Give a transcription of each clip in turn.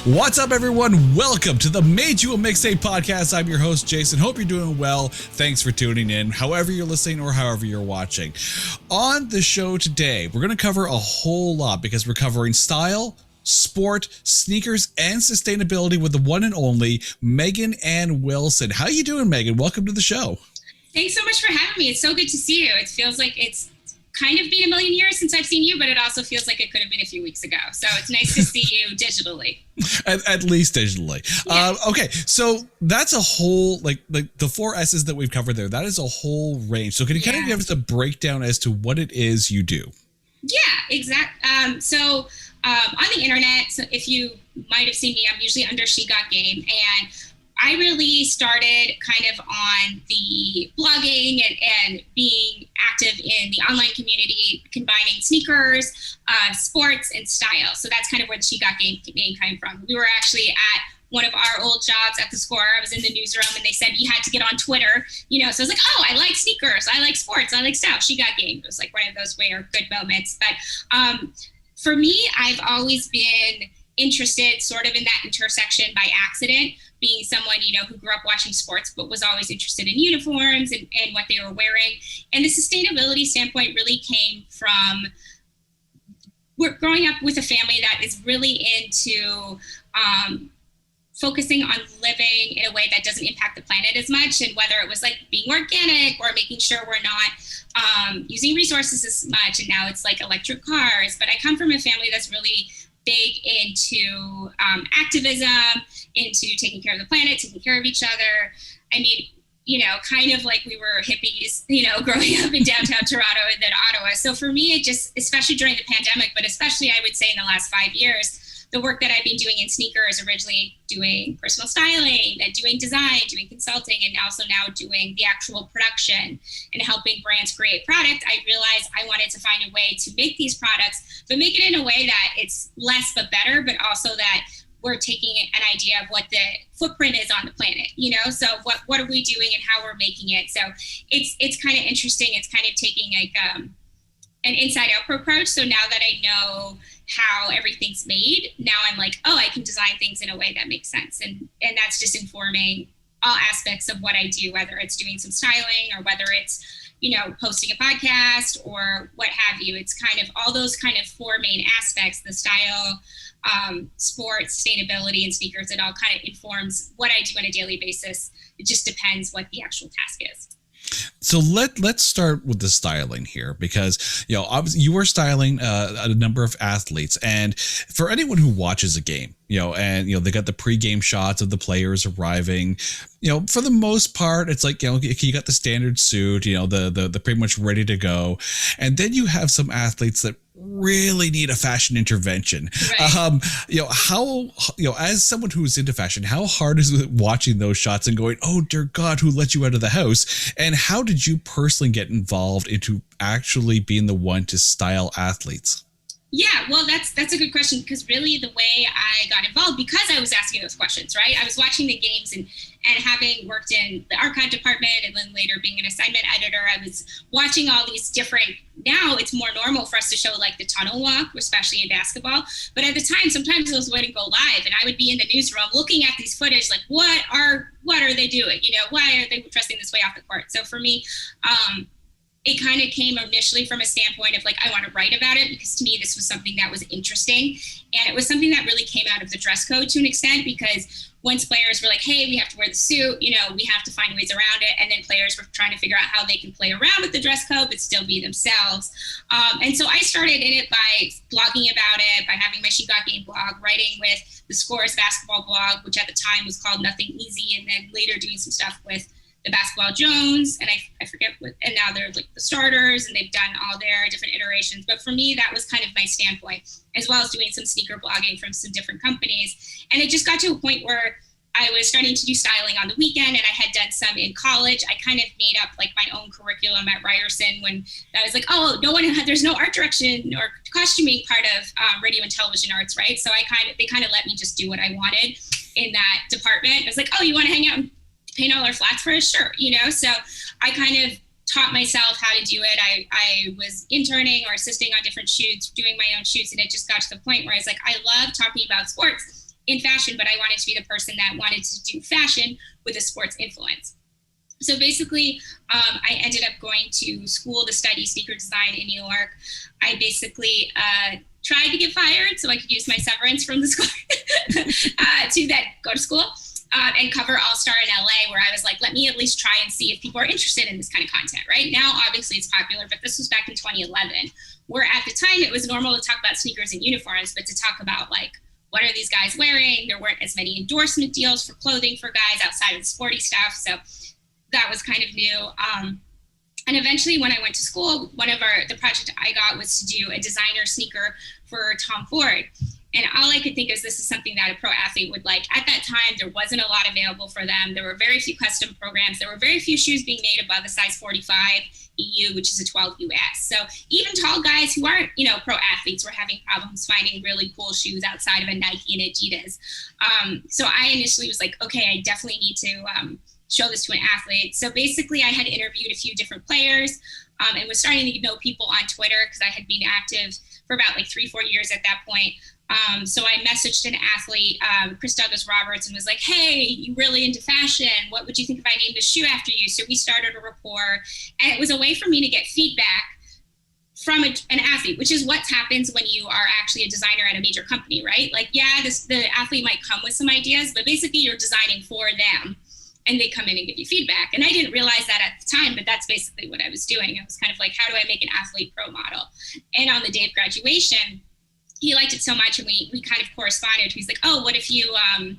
What's up, everyone? Welcome to the Made You a Mixtape podcast. I'm your host, Jason. Hope you're doing well. Thanks for tuning in, however you're listening or however you're watching. On the show today, we're going to cover a whole lot because we're covering style, sport, sneakers, and sustainability with the one and only Megan Ann Wilson. How you doing, Megan? Welcome to the show. Thanks so much for having me. It's so good to see you. It feels like it's kind of been a million years since I've seen you, but it also feels like it could have been a few weeks ago. So it's nice to see you digitally. At least digitally. Yeah. Okay, so that's a whole, like the four S's that we've covered there, that is a whole range. So can you kind of give us a breakdown as to what it is you do? Yeah, exactly. So on the internet, so if you might have seen me, I'm usually under SheGotGame, and I really started kind of on the blogging and being active in the online community, combining sneakers, sports, and style. So that's kind of where the SheGotGame name came from. We were actually at one of our old jobs at the Score. I was in the newsroom, and they said you had to get on Twitter, So I was like, oh, I like sneakers, I like sports, I like style. SheGotGame. It was like one of those rare good moments. But for me, I've always been interested sort of in that intersection by accident, being someone, who grew up watching sports, but was always interested in uniforms and what they were wearing. And the sustainability standpoint really came from growing up with a family that is really into focusing on living in a way that doesn't impact the planet as much. And whether it was like being organic or making sure we're not using resources as much. And now it's like electric cars. But I come from a family that's really big into activism, into taking care of the planet, taking care of each other. I mean, kind of like we were hippies, growing up in downtown Toronto and then Ottawa. So for me, it just, especially during the pandemic, but especially I would say in the last 5 years, the work that I've been doing in sneakers, originally doing personal styling, then doing design, doing consulting, and also now doing the actual production and helping brands create product, I realized I wanted to find a way to make these products, but make it in a way that it's less but better, but also that we're taking an idea of what the footprint is on the planet, So what are we doing and how we're making it? So it's kind of interesting. It's kind of taking like an inside out approach. So now that I know how everything's made, now I'm like, oh, I can design things in a way that makes sense. And that's just informing all aspects of what I do, whether it's doing some styling or whether it's, posting a podcast or what have you. It's kind of all those kind of four main aspects, the style, sports, sustainability, and sneakers. It all kind of informs what I do on a daily basis. It just depends what the actual task is. So let's start with the styling here, because obviously you are styling a number of athletes, and for anyone who watches a game, and they got the pre-game shots of the players arriving, for the most part it's like, you got the standard suit, the pretty much ready to go, and then you have some athletes that really need a fashion intervention. Right. How as someone who's into fashion, how hard is it watching those shots and going, oh dear God, who let you out of the house? And how did you personally get involved into actually being the one to style athletes? Yeah, well, that's a good question, because really the way I got involved, because I was asking those questions, right? I was watching the games and having worked in the archive department and then later being an assignment editor, I was watching all these different, now it's more normal for us to show like the tunnel walk, especially in basketball. But at the time, sometimes those wouldn't go live, and I would be in the newsroom looking at these footage like, what are they doing? Why are they dressing this way off the court? So for me, it kind of came initially from a standpoint of like, I want to write about it, because to me, this was something that was interesting. And it was something that really came out of the dress code to an extent, because once players were like, hey, we have to wear the suit, we have to find ways around it. And then players were trying to figure out how they can play around with the dress code, but still be themselves. And so I started in it by blogging about it, by having my SheGotGame blog, writing with the Scores basketball blog, which at the time was called Nothing Easy. And then later doing some stuff with the Basketball Jones, and I forget what, and now they're like the Starters, and they've done all their different iterations. But for me, that was kind of my standpoint, as well as doing some sneaker blogging from some different companies. And it just got to a point where I was starting to do styling on the weekend, and I had done some in college. I kind of made up like my own curriculum at Ryerson when I was like, oh, there's no art direction or costuming part of radio and television arts, right? So they kind of let me just do what I wanted in that department. I was like, oh, you want to hang out and paint all our flats for us? Sure, So I kind of taught myself how to do it. I was interning or assisting on different shoots, doing my own shoots, and it just got to the point where I was like, I love talking about sports. in fashion, but I wanted to be the person that wanted to do fashion with a sports influence. So basically, I ended up going to school to study sneaker design in New York. I basically tried to get fired so I could use my severance from the school to then go to school and cover All-Star in LA, where I was like, let me at least try and see if people are interested in this kind of content. Right now, obviously, it's popular, but this was back in 2011, where at the time it was normal to talk about sneakers and uniforms, but to talk about like, what are these guys wearing? There weren't as many endorsement deals for clothing for guys outside of the sporty stuff. So that was kind of new. And eventually when I went to school, the project I got was to do a designer sneaker for Tom Ford. And all I could think is this is something that a pro athlete would like. At that time, there wasn't a lot available for them. There were very few custom programs. There were very few shoes being made above a size 45 EU, which is a 12 US. So even tall guys who aren't, pro athletes were having problems finding really cool shoes outside of a Nike and Adidas. So I initially was like, okay, I definitely need to show this to an athlete. So basically I had interviewed a few different players and was starting to know people on Twitter because I had been active for about like 3-4 years at that point. So I messaged an athlete, Chris Douglas Roberts, and was like, hey, you really into fashion? What would you think if I named a shoe after you? So we started a rapport, and it was a way for me to get feedback from an athlete, which is what happens when you are actually a designer at a major company, right? Like, yeah, the athlete might come with some ideas, but basically you're designing for them, and they come in and give you feedback. And I didn't realize that at the time, but that's basically what I was doing. I was kind of like, how do I make an athlete pro model? And on the day of graduation, he liked it so much, and we kind of corresponded. He's like, oh, what if you, can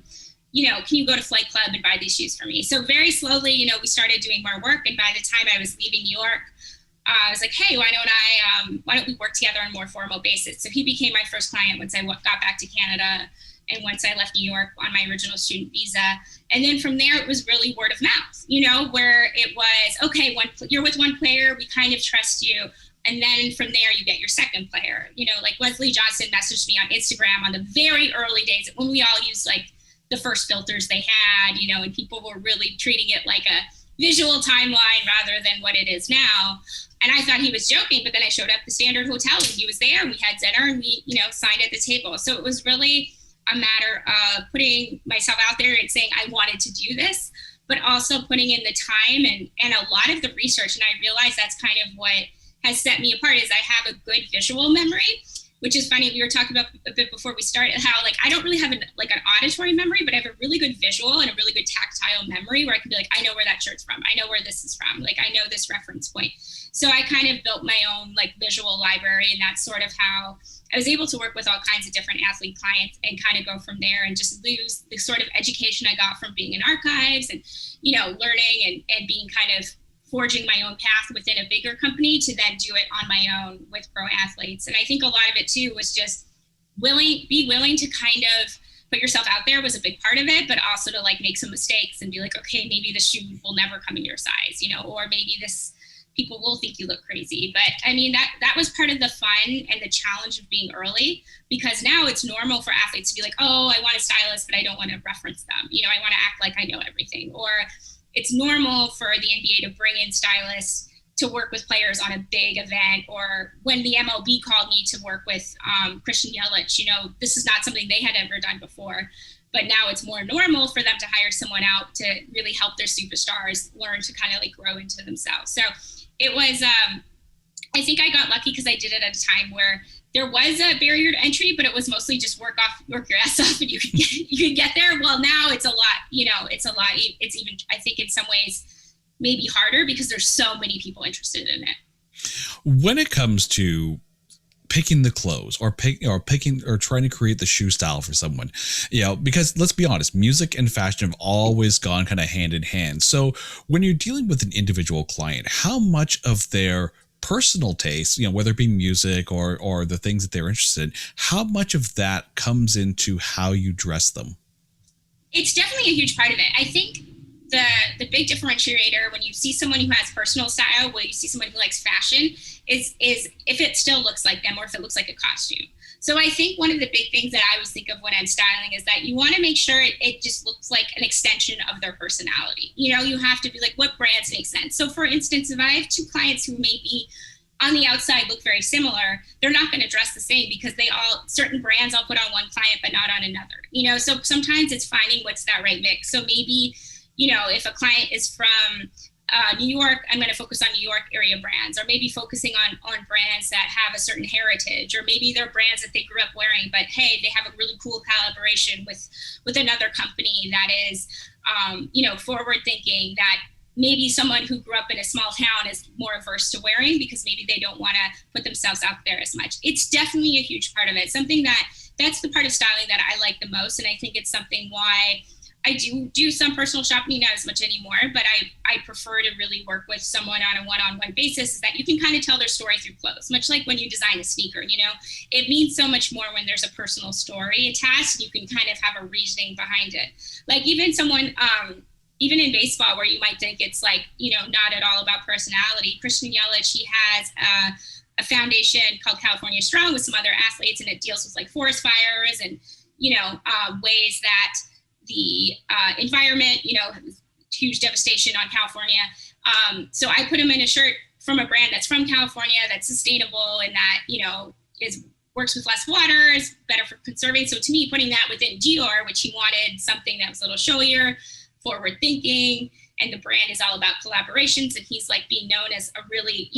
you go to Flight Club and buy these shoes for me? So very slowly, we started doing more work. And by the time I was leaving New York, I was like, hey, why don't we work together on a more formal basis? So he became my first client once I got back to Canada and once I left New York on my original student visa. And then from there, it was really word of mouth, where it was, okay, you're with one player, we kind of trust you. And then from there, you get your second player. Like Wesley Johnson messaged me on Instagram on the very early days when we all used like the first filters they had, and people were really treating it like a visual timeline rather than what it is now. And I thought he was joking, but then I showed up at the Standard Hotel and he was there and we had dinner and we, signed at the table. So it was really a matter of putting myself out there and saying I wanted to do this, but also putting in the time and a lot of the research. And I realized that's kind of what has set me apart is I have a good visual memory, which is funny. We were talking about a bit before we started how like I don't really have an auditory memory, but I have a really good visual and a really good tactile memory where I can be like, I know where that shirt's from. I know where this is from. Like I know this reference point. So I kind of built my own like visual library, and that's sort of how I was able to work with all kinds of different athlete clients and kind of go from there and just lose the sort of education I got from being in archives and, learning and being kind of forging my own path within a bigger company to then do it on my own with pro athletes. And I think a lot of it too was just be willing to kind of put yourself out there was a big part of it, but also to like make some mistakes and be like, okay, maybe this shoe will never come in your size, or maybe people will think you look crazy. But I mean, that was part of the fun and the challenge of being early, because now it's normal for athletes to be like, oh, I want a stylist, but I don't want to reference them. I want to act like I know everything. Or it's normal for the NBA to bring in stylists to work with players on a big event, or when the MLB called me to work with Christian Yelich, this is not something they had ever done before. But now it's more normal for them to hire someone out to really help their superstars learn to kind of like grow into themselves. So it was, I think I got lucky because I did it at a time where there was a barrier to entry, but it was mostly just work your ass off and you could get there. Well, now it's a lot, it's even, I think in some ways, maybe harder because there's so many people interested in it. When it comes to picking the clothes or picking or trying to create the shoe style for someone, because let's be honest, music and fashion have always gone kind of hand in hand. So when you're dealing with an individual client, how much of their personal taste, whether it be music or the things that they're interested in, how much of that comes into how you dress them? It's definitely a huge part of it. I think the big differentiator when you see someone who has personal style, when you see someone who likes fashion, is if it still looks like them or if it looks like a costume. So I think one of the big things that I always think of when I'm styling is that you want to make sure it just looks like an extension of their personality. You have to be like, what brands make sense? So for instance, if I have two clients who may be on the outside look very similar, they're not going to dress the same because certain brands I'll put on one client but not on another. So sometimes it's finding what's that right mix. So maybe, if a client is from New York, I'm going to focus on New York area brands, or maybe focusing on brands that have a certain heritage, or maybe they're brands that they grew up wearing, but hey, they have a really cool collaboration with another company that is, forward thinking, that maybe someone who grew up in a small town is more averse to wearing because maybe they don't want to put themselves out there as much. It's definitely a huge part of it. Something that's the part of styling that I like the most. And I think it's something why I do some personal shopping, not as much anymore, but I prefer to really work with someone on a one-on-one basis, is that you can kind of tell their story through clothes, much like when you design a sneaker. It means so much more when there's a personal story attached. You can kind of have a reasoning behind it. Like even someone, even in baseball, where you might think it's like, not at all about personality. Christian Yelich, he has a foundation called California Strong with some other athletes, and it deals with like forest fires and, ways that the environment, huge devastation on California. So I put him in a shirt from a brand that's from California, that's sustainable, and that, works with less water, is better for conserving. So to me, putting that within Dior, which he wanted something that was a little showier, forward thinking, and the brand is all about collaborations, and he's like being known as a really,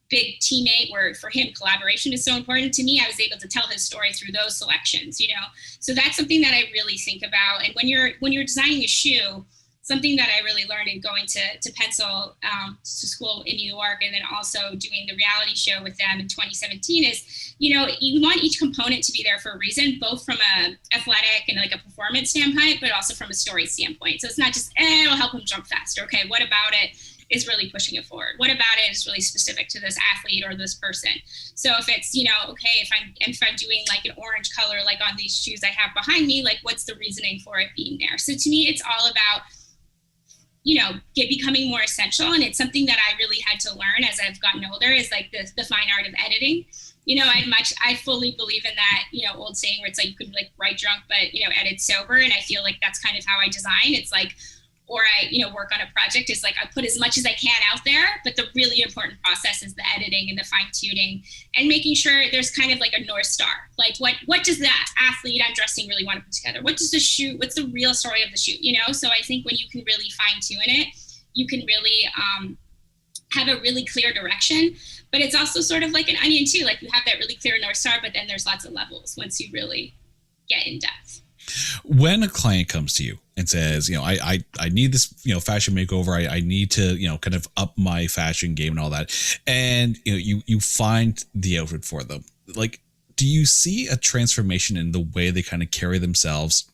big teammate, where for him collaboration is so important. To me, I was able to tell his story through those selections, so that's something that I really think about. And when you're designing a shoe, something that I really learned in going to Pencil to school in New York, and then also doing the reality show with them in 2017, is, you want each component to be there for a reason, both from a athletic and like a performance standpoint, but also from a story standpoint. So it's not just, it'll help him jump faster. Okay, what about it is really pushing it forward? What about it is really specific to this athlete or this person? So if it's, okay, if I'm doing like an orange color, like on these shoes I have behind me, like what's the reasoning for it being there? So to me, it's all about, becoming more essential. And it's something that I really had to learn as I've gotten older, is like the fine art of editing. I fully believe in that, old saying where it's like, you could like write drunk, but, edit sober. And I feel like that's kind of how I design. It's like, or I, work on a project, is like I put as much as I can out there, but the really important process is the editing and the fine tuning and making sure there's kind of like a North Star. Like what does that athlete I'm dressing really want to put together? What does the shoot, what's the real story of the shoot? So I think when you can really fine tune it, you can really have a really clear direction. But it's also sort of like an onion too. Like you have that really clear North Star, but then there's lots of levels once you really get in depth. When a client comes to you and says, I need this, fashion makeover, I need to, kind of up my fashion game and all that, and you find the outfit for them, like, do you see a transformation in the way they kind of carry themselves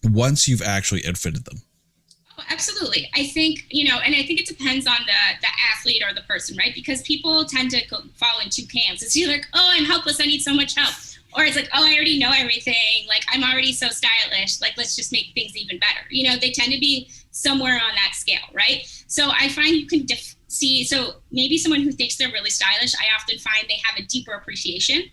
once you've actually outfitted them? Oh, absolutely. I think, and I think it depends on the athlete or the person, right? Because people tend to fall in two camps. It's either like, oh, I'm helpless, I need so much help. Or it's like, oh, I already know everything. Like, I'm already so stylish. Like, let's just make things even better. They tend to be somewhere on that scale, right? So I find you can see, so maybe someone who thinks they're really stylish, I often find they have a deeper appreciation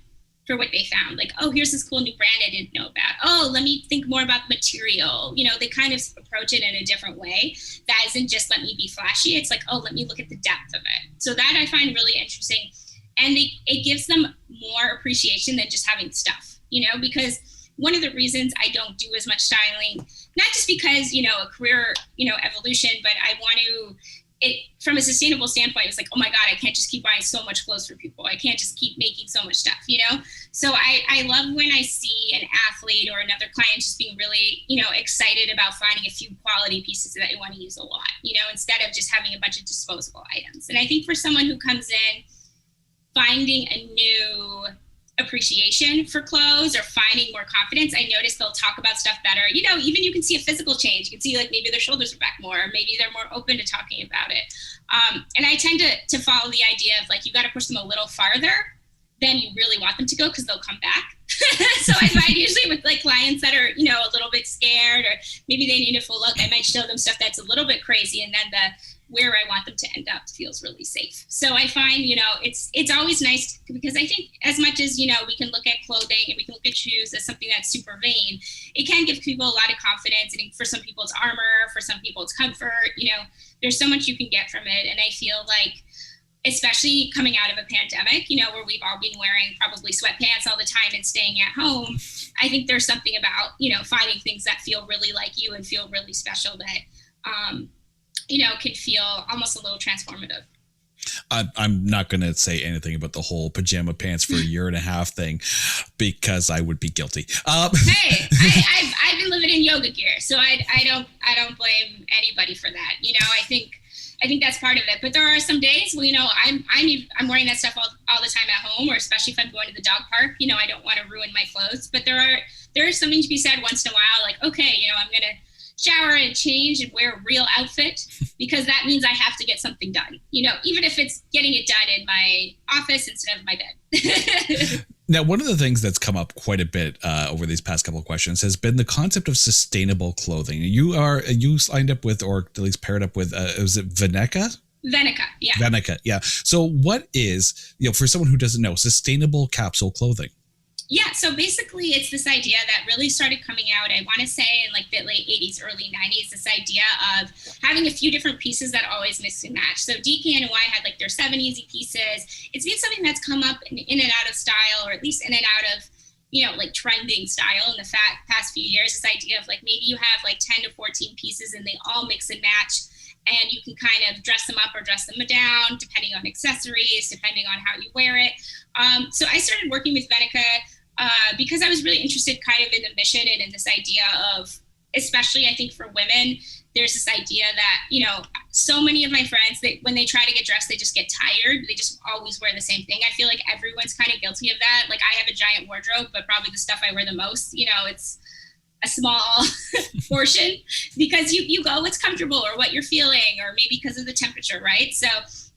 for what they found. Like, oh, here's this cool new brand I didn't know about. Oh, let me think more about the material. They kind of approach it in a different way. That isn't just let me be flashy. It's like, oh, let me look at the depth of it. So that I find really interesting. And it gives them more appreciation than just having stuff, because one of the reasons I don't do as much styling, not just because, a career, evolution, but I want to, from a sustainable standpoint, it's like, oh my God, I can't just keep buying so much clothes for people. I can't just keep making so much stuff, So I love when I see an athlete or another client just being really, excited about finding a few quality pieces that they want to use a lot, instead of just having a bunch of disposable items. And I think for someone who comes in finding a new appreciation for clothes or finding more confidence, I notice they'll talk about stuff better. Even you can see a physical change. You can see like maybe their shoulders are back more, or maybe they're more open to talking about it. And I tend to follow the idea of like, you got to push them a little farther than you really want them to go, because they'll come back. So I find usually with like clients that are, a little bit scared, or maybe they need a full look, I might show them stuff that's a little bit crazy, and then where I want them to end up feels really safe. So I find, it's always nice, because I think as much as, we can look at clothing and we can look at shoes as something that's super vain, it can give people a lot of confidence. And for some people it's armor, for some people it's comfort, there's so much you can get from it. And I feel like especially coming out of a pandemic, where we've all been wearing probably sweatpants all the time and staying at home. I think there's something about, finding things that feel really like you and feel really special that, can feel almost a little transformative. I'm not going to say anything about the whole pajama pants for a year and a half thing because I would be guilty. Hey, I've been living in yoga gear, so I don't blame anybody for that. I think that's part of it. But there are some days where, I'm wearing that stuff all the time at home, or especially if I'm going to the dog park. I don't want to ruin my clothes. But there is something to be said once in a while, like, okay, I'm going to shower and change and wear a real outfit, because that means I have to get something done, even if it's getting it done in my office instead of my bed. Now, one of the things that's come up quite a bit over these past couple of questions has been the concept of sustainable clothing. You signed up with, or at least paired up with, was it Veneca? Veneca, yeah. Veneca, yeah. So what is, for someone who doesn't know, sustainable capsule clothing? Yeah, so basically it's this idea that really started coming out, I want to say in like the late 80s, early 90s, this idea of having a few different pieces that always mix and match. So DKNY had like their 7 easy pieces. It's been something that's come up in and out of style, or at least in and out of, like trending style in the past few years. This idea of like maybe you have like 10 to 14 pieces and they all mix and match, and you can kind of dress them up or dress them down depending on accessories, depending on how you wear it. So I started working with Veneca because I was really interested kind of in the mission and in this idea of, especially I think for women, there's this idea that, so many of my friends, when they try to get dressed, they just get tired. They just always wear the same thing. I feel like everyone's kind of guilty of that. Like I have a giant wardrobe, but probably the stuff I wear the most, it's a small portion, because you go what's comfortable or what you're feeling, or maybe because of the temperature, right? So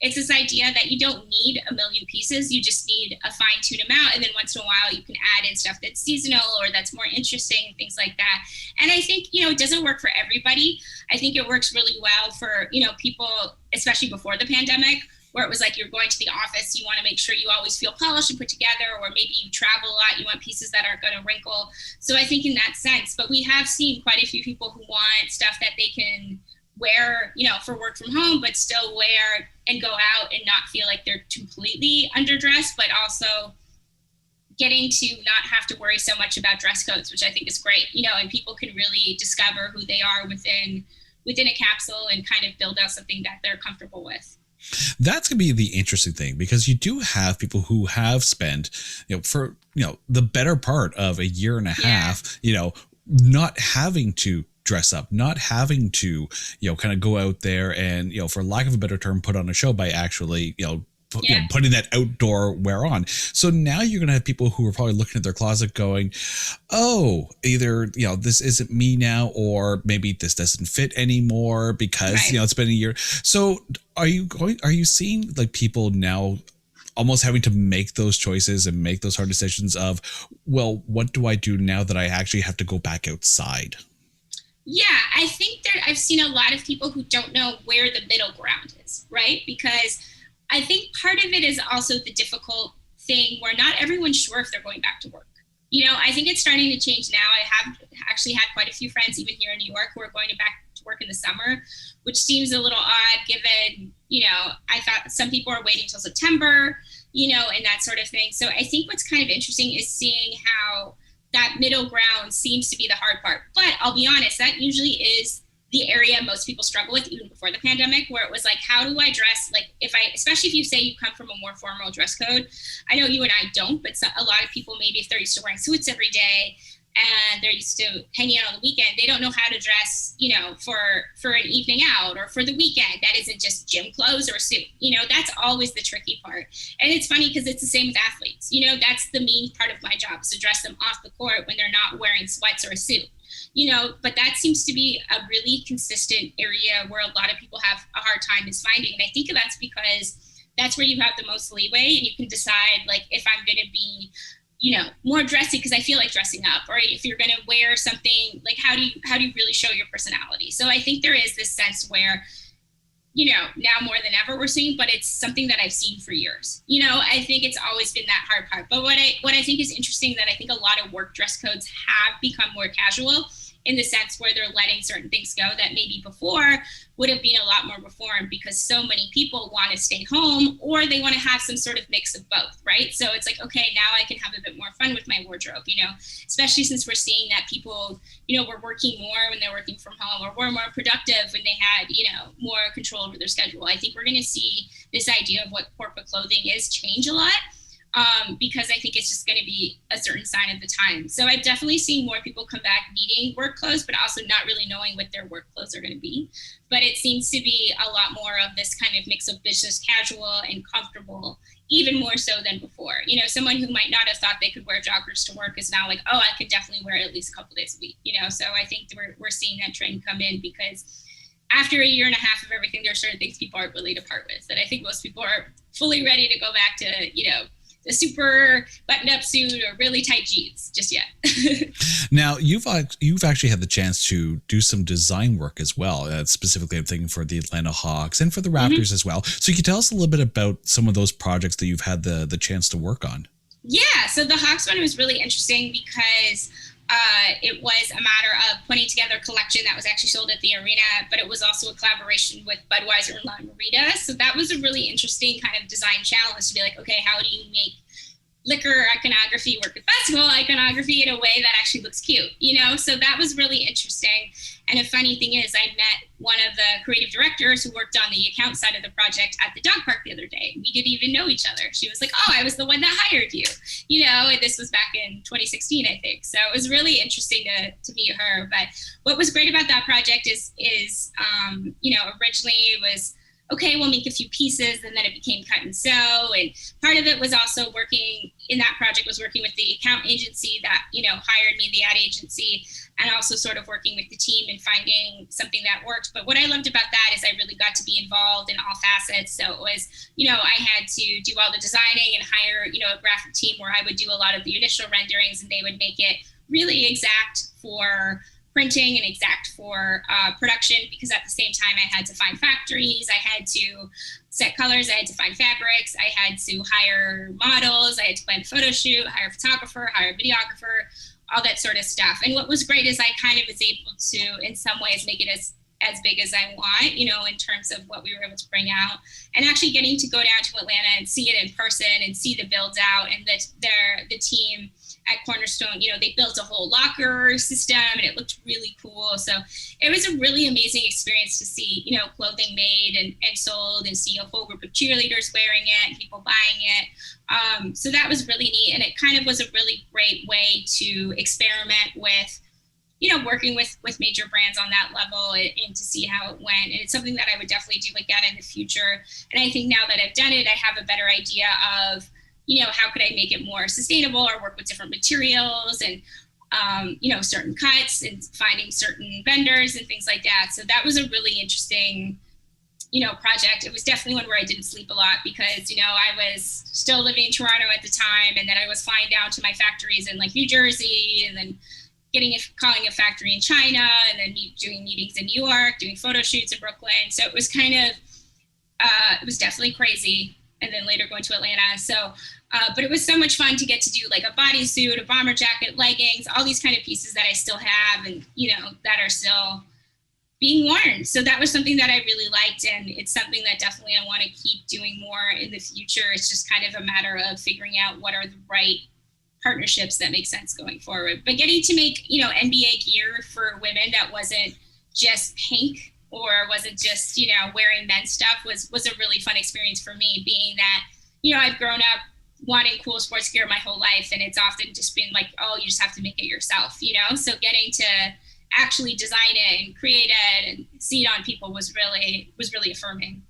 it's this idea that you don't need a million pieces. You just need a fine-tuned amount. And then once in a while, you can add in stuff that's seasonal or that's more interesting and things like that. And I think, it doesn't work for everybody. I think it works really well for, people, especially before the pandemic, where it was like you're going to the office, you want to make sure you always feel polished and put together, or maybe you travel a lot, you want pieces that aren't going to wrinkle. So I think in that sense, but we have seen quite a few people who want stuff that they can wear, for work from home, but still wear and go out and not feel like they're completely underdressed, but also getting to not have to worry so much about dress codes, which I think is great, and people can really discover who they are within a capsule and kind of build out something that they're comfortable with. That's going to be the interesting thing, because you do have people who have spent, for, the better part of a year and a half, not having to dress up, not having to, kind of go out there and, for lack of a better term, put on a show by actually, putting that outdoor wear on. So now you're going to have people who are probably looking at their closet going, oh, either, this isn't me now, or maybe this doesn't fit anymore because, right. It's been a year. So are you seeing like people now almost having to make those choices and make those hard decisions of, well, what do I do now that I actually have to go back outside? Yeah, I think I've seen a lot of people who don't know where the middle ground is, right? Because I think part of it is also the difficult thing where not everyone's sure if they're going back to work. I think it's starting to change now. I have actually had quite a few friends, even here in New York, who are going back to work in the summer, which seems a little odd given, I thought some people are waiting till September, and that sort of thing. So I think what's kind of interesting is seeing how that middle ground seems to be the hard part. But I'll be honest, that usually is the area most people struggle with even before the pandemic, where it was like, how do I dress? Like especially if you say you come from a more formal dress code. I know you and I don't, but a lot of people, maybe if they're used to wearing suits every day and they're used to hanging out on the weekend, they don't know how to dress, for an evening out or for the weekend. That isn't just gym clothes or a suit. That's always the tricky part. And it's funny because it's the same with athletes. That's the main part of my job, is to dress them off the court when they're not wearing sweats or a suit. But that seems to be a really consistent area where a lot of people have a hard time is finding. And I think that's because that's where you have the most leeway, and you can decide, like, if I'm going to be, more dressy because I feel like dressing up, or if you're going to wear something, like, how do you really show your personality? So I think there is this sense where, now more than ever we're seeing, but it's something that I've seen for years. I think it's always been that hard part. But what I think is interesting, that I think a lot of work dress codes have become more casual, in the sense where they're letting certain things go that maybe before would have been a lot more reformed, because so many people want to stay home or they want to have some sort of mix of both, right? So it's like, okay, now I can have a bit more fun with my wardrobe, especially since we're seeing that people, were working more when they're working from home, or were more productive when they had, more control over their schedule. I think we're going to see this idea of what corporate clothing is change a lot. Because I think it's just going to be a certain sign of the time. So I've definitely seen more people come back needing work clothes, but also not really knowing what their work clothes are going to be. But it seems to be a lot more of this kind of mix of business casual and comfortable, even more so than before. Someone who might not have thought they could wear joggers to work is now like, oh, I could definitely wear it at least a couple days a week. So I think we're seeing that trend come in, because after a year and a half of everything, there are certain things people aren't willing to part with. And I think most people are fully ready to go back to, the super buttoned-up suit or really tight jeans just yet. Now, you've actually had the chance to do some design work as well. Specifically, I'm thinking for the Atlanta Hawks and for the Raptors as well. So you can tell us a little bit about some of those projects that you've had the chance to work on. Yeah, so the Hawks one was really interesting because it was a matter of putting together a collection that was actually sold at the arena, but it was also a collaboration with Budweiser and La Marita. So that was a really interesting kind of design challenge to be like, okay, how do you make liquor iconography work with festival iconography in a way that actually looks cute, So that was really interesting. And a funny thing is, I met one of the creative directors who worked on the account side of the project at the dog park the other day. We didn't even know each other. She was like, oh, I was the one that hired you, and this was back in 2016, I think. So it was really interesting to meet her. But what was great about that project is originally it was, okay, we'll make a few pieces, and then it became cut and sew. And part of it was also working in that project was working with the account agency that, hired me, the ad agency, and also sort of working with the team and finding something that worked. But what I loved about that is I really got to be involved in all facets. So it was, I had to do all the designing and hire, a graphic team where I would do a lot of the initial renderings, and they would make it really exact for printing and exact for production, because at the same time I had to find factories, I had to set colors, I had to find fabrics, I had to hire models, I had to plan a photo shoot, hire a photographer, hire a videographer, all that sort of stuff. And what was great is I kind of was able to, in some ways, make it as big as I want, in terms of what we were able to bring out, and actually getting to go down to Atlanta and see it in person and see the builds out, and the team at Cornerstone, they built a whole locker system and it looked really cool. So it was a really amazing experience to see, clothing made and sold, and see a whole group of cheerleaders wearing it and people buying it. So that was really neat. And it kind of was a really great way to experiment with, working with major brands on that level, and to see how it went. And it's something that I would definitely do again in the future. And I think now that I've done it, I have a better idea of, how could I make it more sustainable, or work with different materials and, certain cuts, and finding certain vendors and things like that. So that was a really interesting, project. It was definitely one where I didn't sleep a lot because, I was still living in Toronto at the time, and then I was flying down to my factories in like New Jersey, and then calling a factory in China, and then doing meetings in New York, doing photo shoots in Brooklyn. So it was kind of, it was definitely crazy. And then later going to Atlanta. So, but it was so much fun to get to do like a bodysuit, a bomber jacket, leggings, all these kind of pieces that I still have, and, that are still being worn. So that was something that I really liked. And it's something that definitely I want to keep doing more in the future. It's just kind of a matter of figuring out what are the right partnerships that make sense going forward. But getting to make, NBA gear for women that wasn't just pink, or wasn't just, wearing men's stuff was a really fun experience for me, being that, I've grown up wanting cool sports gear my whole life, and it's often just been like, oh, you just have to make it yourself, So getting to actually design it and create it and see it on people was really affirming.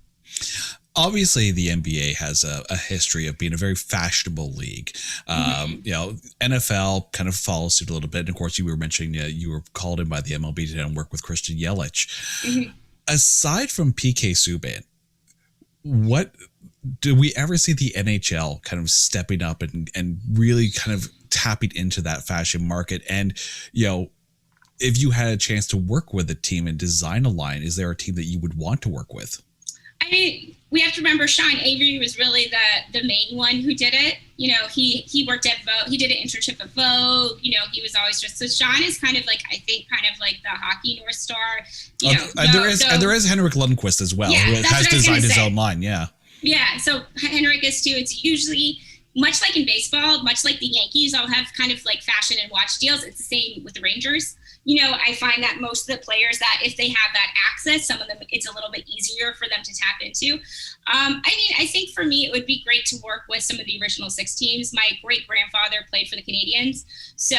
Obviously, the NBA has a history of being a very fashionable league. NFL kind of follows suit a little bit. And of course, you were mentioning you were called in by the MLB to work with Christian Yelich. Mm-hmm. Aside from PK Subban, what do we ever see the NHL kind of stepping up and really kind of tapping into that fashion market? And, if you had a chance to work with a team and design a line, is there a team that you would want to work with? We have to remember Sean Avery was really the main one who did it. You know, he worked at Vogue. He did an internship at Vogue. You know, he was always just so Sean is kind of like I think kind of like the hockey North Star. You know, there is Henrik Lundqvist as well, yeah, who has designed his own line. Yeah. Yeah. So Henrik is too. It's usually much like in baseball, much like the Yankees all have kind of like fashion and watch deals. It's the same with the Rangers. You know, I find that most of the players that if they have that access, some of them, it's a little bit easier for them to tap into. I mean, I think for me, it would be great to work with some of the original six teams. My great grandfather played for the Canadians. So,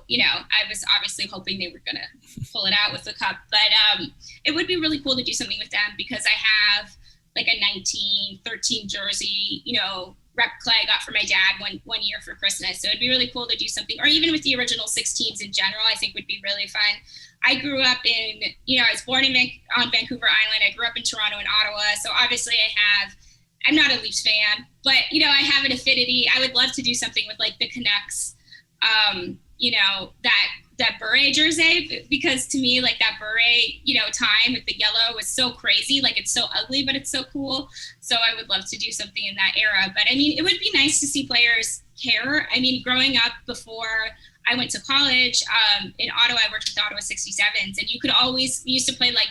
you know, I was obviously hoping they were going to pull it out with the cup, but it would be really cool to do something with them because I have like a 1913 jersey, you know, replica I got for my dad one year for Christmas. So it'd be really cool to do something, or even with the original six teams in general, I think would be really fun. I grew up in, you know, I was born on Vancouver Island. I grew up in Toronto and Ottawa. So obviously I'm not a Leafs fan, but, you know, I have an affinity. I would love to do something with like the Canucks, you know, that beret jersey, because to me, like that beret, you know, time with the yellow was so crazy. Like it's so ugly, but it's so cool. So I would love to do something in that era. But I mean, it would be nice to see players care. I mean, growing up before I went to college in Ottawa, I worked with Ottawa 67s, and we used to play like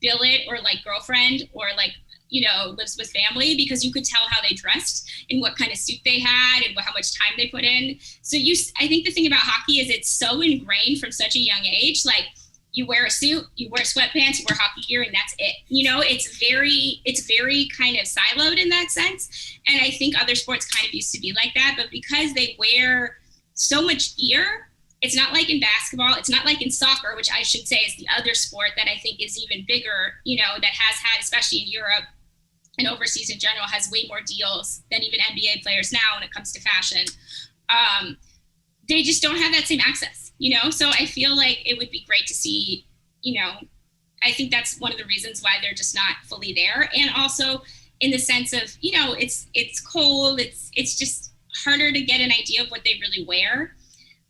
billet or like girlfriend or like, you know, lives with family, because you could tell how they dressed and what kind of suit they had and how much time they put in. So I think the thing about hockey is it's so ingrained from such a young age. Like you wear a suit, you wear sweatpants, you wear hockey gear, and that's it. You know, it's very kind of siloed in that sense. And I think other sports kind of used to be like that, but because they wear so much gear, it's not like in basketball, it's not like in soccer, which I should say is the other sport that I think is even bigger, you know, that has had, especially in Europe, and overseas in general, has way more deals than even NBA players now when it comes to fashion. They just don't have that same access, you know? So I feel like it would be great to see, you know, I think that's one of the reasons why they're just not fully there. And also in the sense of, you know, it's cold, it's just harder to get an idea of what they really wear.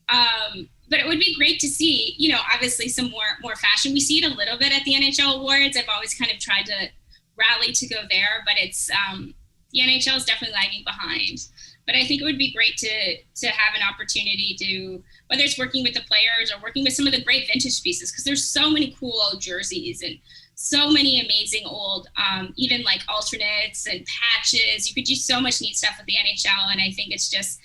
But it would be great to see, you know, obviously some more fashion. We see it a little bit at the NHL awards. I've always kind of tried to rally to go there, but it's the NHL is definitely lagging behind. But I think it would be great to have an opportunity to, whether it's working with the players or working with some of the great vintage pieces, because there's so many cool old jerseys and so many amazing old, even like alternates and patches. You could do so much neat stuff with the NHL, and I think it's just,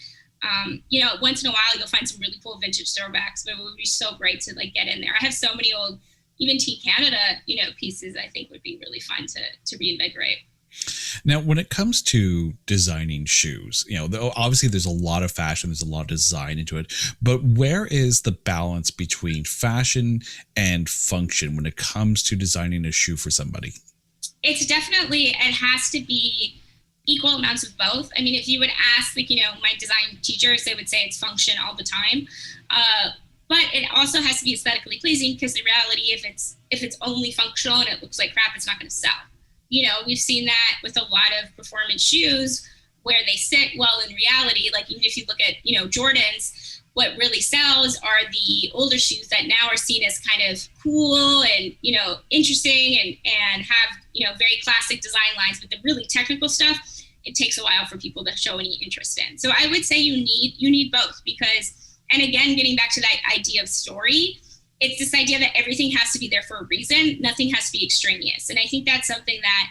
you know, once in a while you'll find some really cool vintage throwbacks, but it would be so great to like get in there. I have so many old, even Team Canada, you know, pieces I think would be really fun to reinvigorate. Now, when it comes to designing shoes, you know, obviously there's a lot of fashion, there's a lot of design into it, but where is the balance between fashion and function when it comes to designing a shoe for somebody? It's definitely, it has to be equal amounts of both. I mean, if you would ask, like, you know, my design teachers, they would say it's function all the time. But it also has to be aesthetically pleasing, because the reality, if it's only functional and it looks like crap, it's not going to sell. You know, we've seen that with a lot of performance shoes where they sit well in reality. Like even if you look at, you know, Jordans, what really sells are the older shoes that now are seen as kind of cool and, you know, interesting and have, you know, very classic design lines. But the really technical stuff, it takes a while for people to show any interest in. So I would say you need both, because, and again, getting back to that idea of story, it's this idea that everything has to be there for a reason. Nothing has to be extraneous. And I think that's something that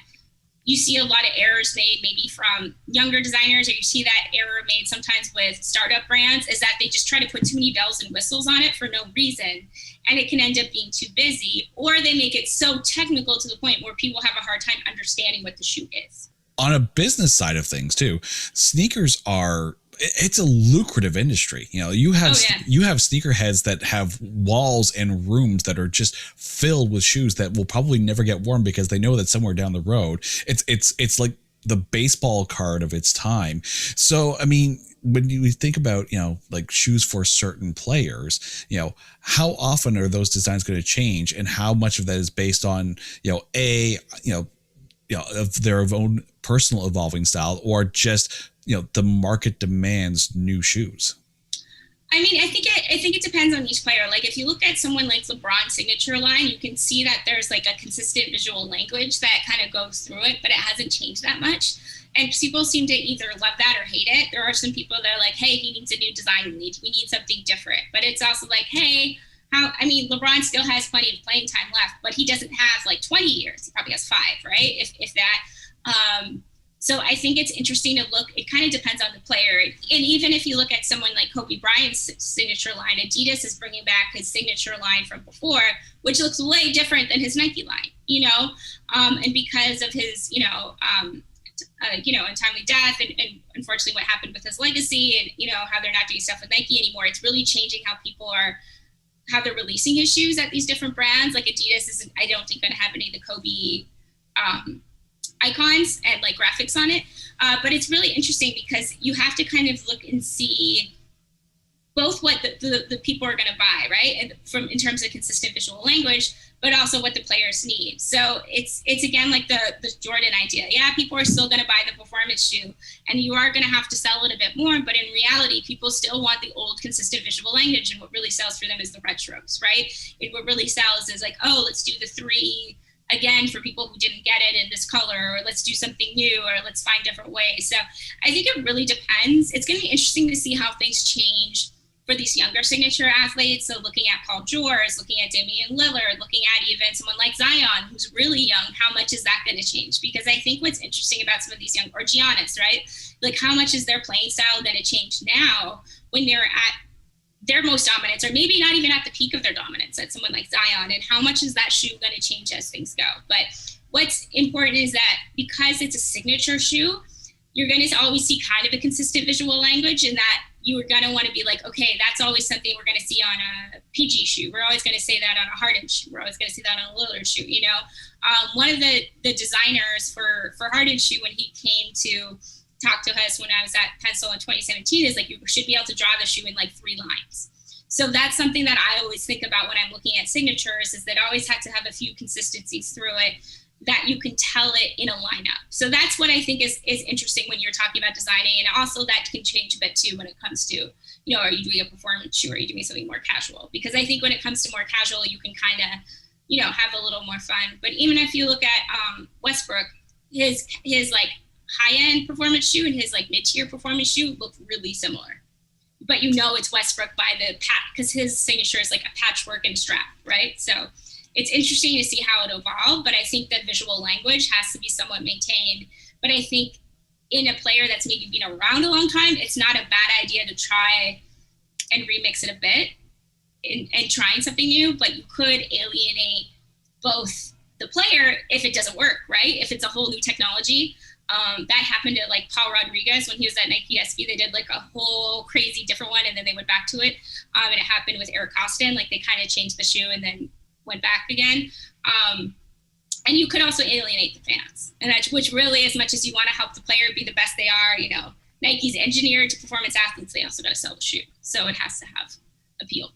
you see a lot of errors made maybe from younger designers, or you see that error made sometimes with startup brands, is that they just try to put too many bells and whistles on it for no reason. And it can end up being too busy, or they make it so technical to the point where people have a hard time understanding what the shoe is. On a business side of things too, sneakers it's a lucrative industry. You know, you have sneakerheads that have walls and rooms that are just filled with shoes that will probably never get worn, because they know that somewhere down the road it's like the baseball card of its time. So, I mean, when you think about, you know, like shoes for certain players, you know, how often are those designs going to change, and how much of that is based on, you know, of their own personal evolving style, or just, you know, the market demands new shoes? I mean, I think it depends on each player. Like if you look at someone like LeBron's signature line, you can see that there's like a consistent visual language that kind of goes through it, but it hasn't changed that much. And people seem to either love that or hate it. There are some people that are like, hey, he needs a new design. We need something different. But it's also like, hey, LeBron still has plenty of playing time left, but he doesn't have like 20 years. He probably has 5, right? If that. So I think it's interesting to look. It kind of depends on the player. And even if you look at someone like Kobe Bryant's signature line, Adidas is bringing back his signature line from before, which looks way different than his Nike line, and because of his, untimely death and unfortunately what happened with his legacy and, how they're not doing stuff with Nike anymore, it's really changing how they're releasing his shoes at these different brands. Like Adidas isn't, I don't think, going to have any of the Kobe icons and like graphics on it. But it's really interesting because you have to kind of look and see both what the people are going to buy, right? And in terms of consistent visual language, but also what the players need. So it's again like the Jordan idea. Yeah, people are still going to buy the performance shoe and you are going to have to sell it a bit more, but in reality, people still want the old consistent visual language, and what really sells for them is the retros, right? And what really sells is like, oh, let's do the 3 again for people who didn't get it in this color, or let's do something new, or let's find different ways. So I think it really depends. It's going to be interesting to see how things change for these younger signature athletes. So looking at Paul George, looking at Damian Lillard, looking at even someone like Zion, who's really young, how much is that going to change? Because I think what's interesting about some of these young, or Giannis, right? Like how much is their playing style going to change now when they're at their most dominance, or maybe not even at the peak of their dominance at someone like Zion, and how much is that shoe going to change as things go? But what's important is that because it's a signature shoe, you're going to always see kind of a consistent visual language, and that you're going to want to be like, okay, that's always something we're going to see on a PG shoe. We're always going to say that on a Harden shoe. We're always going to see that on a Lillard shoe, One of the designers for Harden shoe, when he came to talk to us when I was at Pencil in 2017, is like, you should be able to draw the shoe in like 3 lines. So that's something that I always think about when I'm looking at signatures, is that I always have to have a few consistencies through it that you can tell it in a lineup. So that's what I think is interesting when you're talking about designing. And also that can change a bit too when it comes to, are you doing a performance shoe, or are you doing something more casual? Because I think when it comes to more casual, you can kind of, have a little more fun. But even if you look at Westbrook, his like high-end performance shoe and his like mid-tier performance shoe look really similar. But it's Westbrook by the patch, because his signature is like a patchwork and strap, right? So it's interesting to see how it evolved, but I think that visual language has to be somewhat maintained. But I think in a player that's maybe been around a long time, it's not a bad idea to try and remix it a bit and trying something new, but you could alienate both the player if it doesn't work, right? If it's a whole new technology. That happened to like Paul Rodriguez when he was at Nike SB. They did like a whole crazy different one, and then they went back to it. And it happened with Eric Costin. Like they kind of changed the shoe and then went back again. And you could also alienate the fans, and which really, as much as you want to help the player be the best they are, Nike's engineered to performance athletes. They also got to sell the shoe, so it has to have appeal.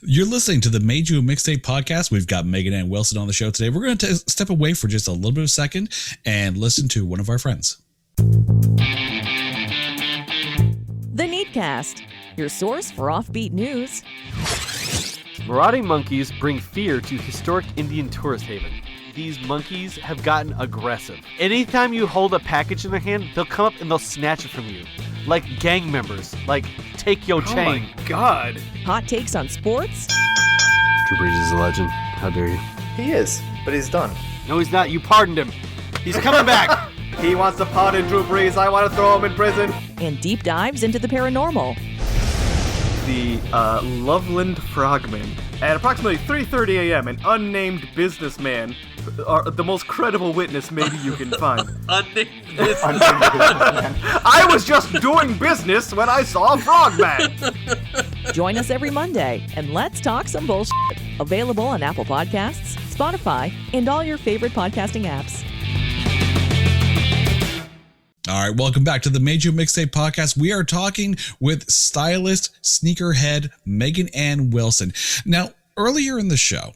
You're listening to the Made You a Mixtape podcast. We've got Megan Ann Wilson on the show today. We're going to step away for just a little bit of a second and listen to one of our friends. The Neatcast, your source for offbeat news. Marauding monkeys bring fear to historic Indian tourist haven. These monkeys have gotten aggressive. Anytime you hold a package in their hand, they'll come up and they'll snatch it from you. Like gang members. Like, take your chain. Oh my God. Hot takes on sports. Drew Brees is a legend. How dare you? He is, but he's done. No, he's not. You pardoned him. He's coming back. He wants to pardon Drew Brees. I want to throw him in prison. And deep dives into the paranormal. The Loveland Frogman. At approximately 3:30 a.m., an unnamed businessman, the most credible witness maybe you can find. Unnamed businessman. I was just doing business when I saw a frogman. Join us every Monday and let's talk some bullshit. Available on Apple Podcasts, Spotify, and all your favorite podcasting apps. All right, welcome back to the Made You Mixtape podcast. We are talking with stylist, sneakerhead Megan Ann Wilson. Now, earlier in the show,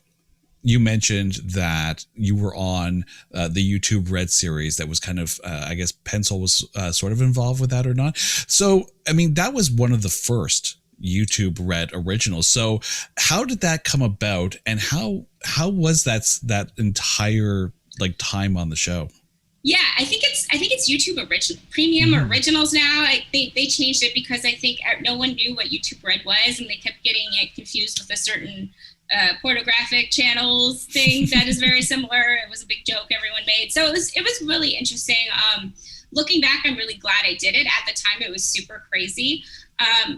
you mentioned that you were on the YouTube Red series that was kind of, I guess, Pencil was sort of involved with that or not. So, I mean, that was one of the first YouTube Red originals. So how did that come about, and how was that entire like time on the show? Yeah, I think it's YouTube Premium or Originals now. They changed it because I think no one knew what YouTube Red was, and they kept getting it confused with a certain pornographic channels thing that is very similar. It was a big joke everyone made. So it was really interesting. Looking back, I'm really glad I did it. At the time, it was super crazy.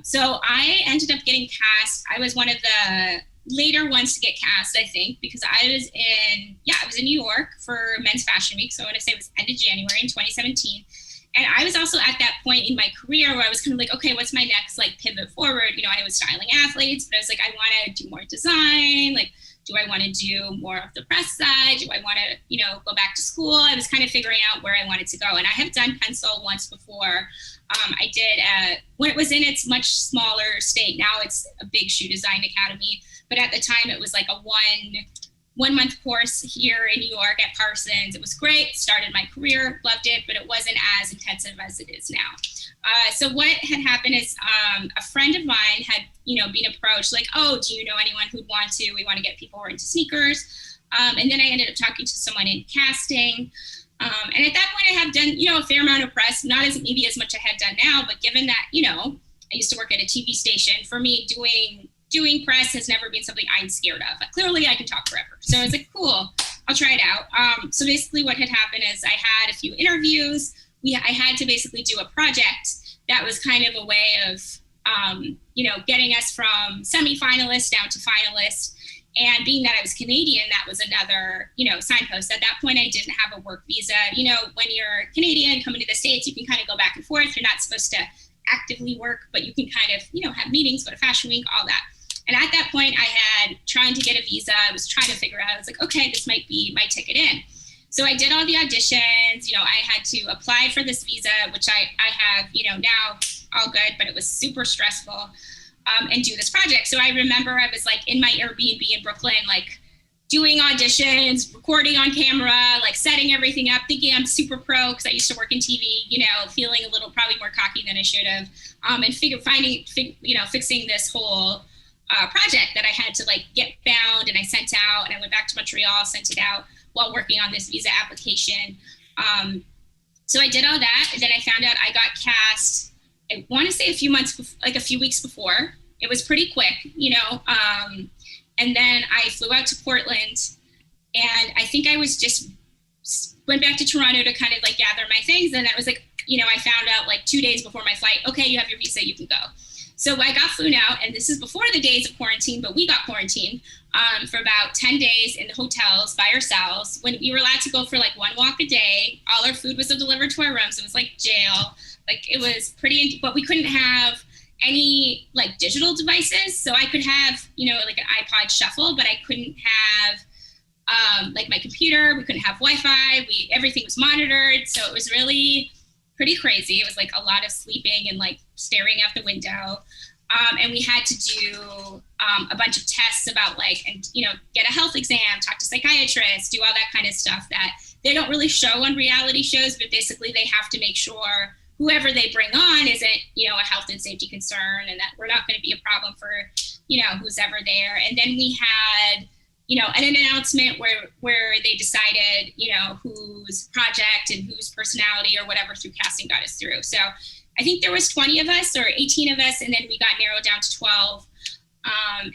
So I ended up getting cast. I was one of the later ones to get cast, I think, because I was in New York for Men's Fashion Week. So I want to say it was end of January in 2017. And I was also at that point in my career where I was kind of like, okay, what's my next like pivot forward? You know, I was styling athletes, but I was like, I want to do more design. Like, do I want to do more of the press side? Do I want to, you know, go back to school? I was kind of figuring out where I wanted to go. And I have done pencil once before. I did when it was in its much smaller state. Now it's a big shoe design academy. But at the time, it was like a one month course here in New York at Parsons. It was great. Started my career, loved it, but it wasn't as intensive as it is now. So what had happened is a friend of mine had, you know, been approached like, oh, do you know anyone who'd we want to get people who are into sneakers. And then I ended up talking to someone in casting. And at that point I have done, you know, a fair amount of press, not as maybe as much I had done now, but given that, you know, I used to work at a TV station, for me doing press has never been something I'm scared of. But clearly I can talk forever. So I was like, cool, I'll try it out. So basically what had happened is I had a few interviews. I had to basically do a project that was kind of a way of, you know, getting us from semi-finalists down to finalists. And being that I was Canadian, that was another, you know, signpost. At that point, I didn't have a work visa. You know, when you're Canadian coming to the States, you can kind of go back and forth. You're not supposed to actively work, but you can kind of, you know, have meetings, go to Fashion Week, all that. And at that point, I had trying to get a visa. I was trying to figure out, I was like, okay, this might be my ticket in. So I did all the auditions. You know, I had to apply for this visa, which I have, you know, now all good, but it was super stressful. And do this project. So I remember I was like in my Airbnb in Brooklyn, like doing auditions, recording on camera, like setting everything up, thinking I'm super pro because I used to work in TV, you know, feeling a little probably more cocky than I should have, and fixing this whole project that I had to like get bound, and I sent out, and I went back to Montreal, sent it out while working on this visa application. So I did all that, and then I found out I got cast. I want to say a few weeks before. It was pretty quick, you know. And then I flew out to Portland, and I think I was just went back to Toronto to kind of like gather my things. And I was like, you know, I found out like 2 days before my flight, okay, you have your visa, you can go. So I got flown out, and this is before the days of quarantine, but we got quarantined for about 10 days in hotels by ourselves, when we were allowed to go for like one walk a day. All our food was delivered to our rooms. It was like jail. Like it was pretty, but we couldn't have any like digital devices. So I could have, you know, like an iPod Shuffle, but I couldn't have like my computer. We couldn't have Wi-Fi. Everything was monitored. So it was really pretty crazy. It was like a lot of sleeping and like staring out the window. And we had to do a bunch of tests about like, and, you know, get a health exam, talk to psychiatrists, do all that kind of stuff that they don't really show on reality shows, but basically they have to make sure whoever they bring on isn't, you know, a health and safety concern, and that we're not going to be a problem for, you know, who's ever there. And then we had, you know, an announcement where they decided, you know, whose project and whose personality or whatever through casting got us through. So I think there was 20 of us or 18 of us, and then we got narrowed down to 12.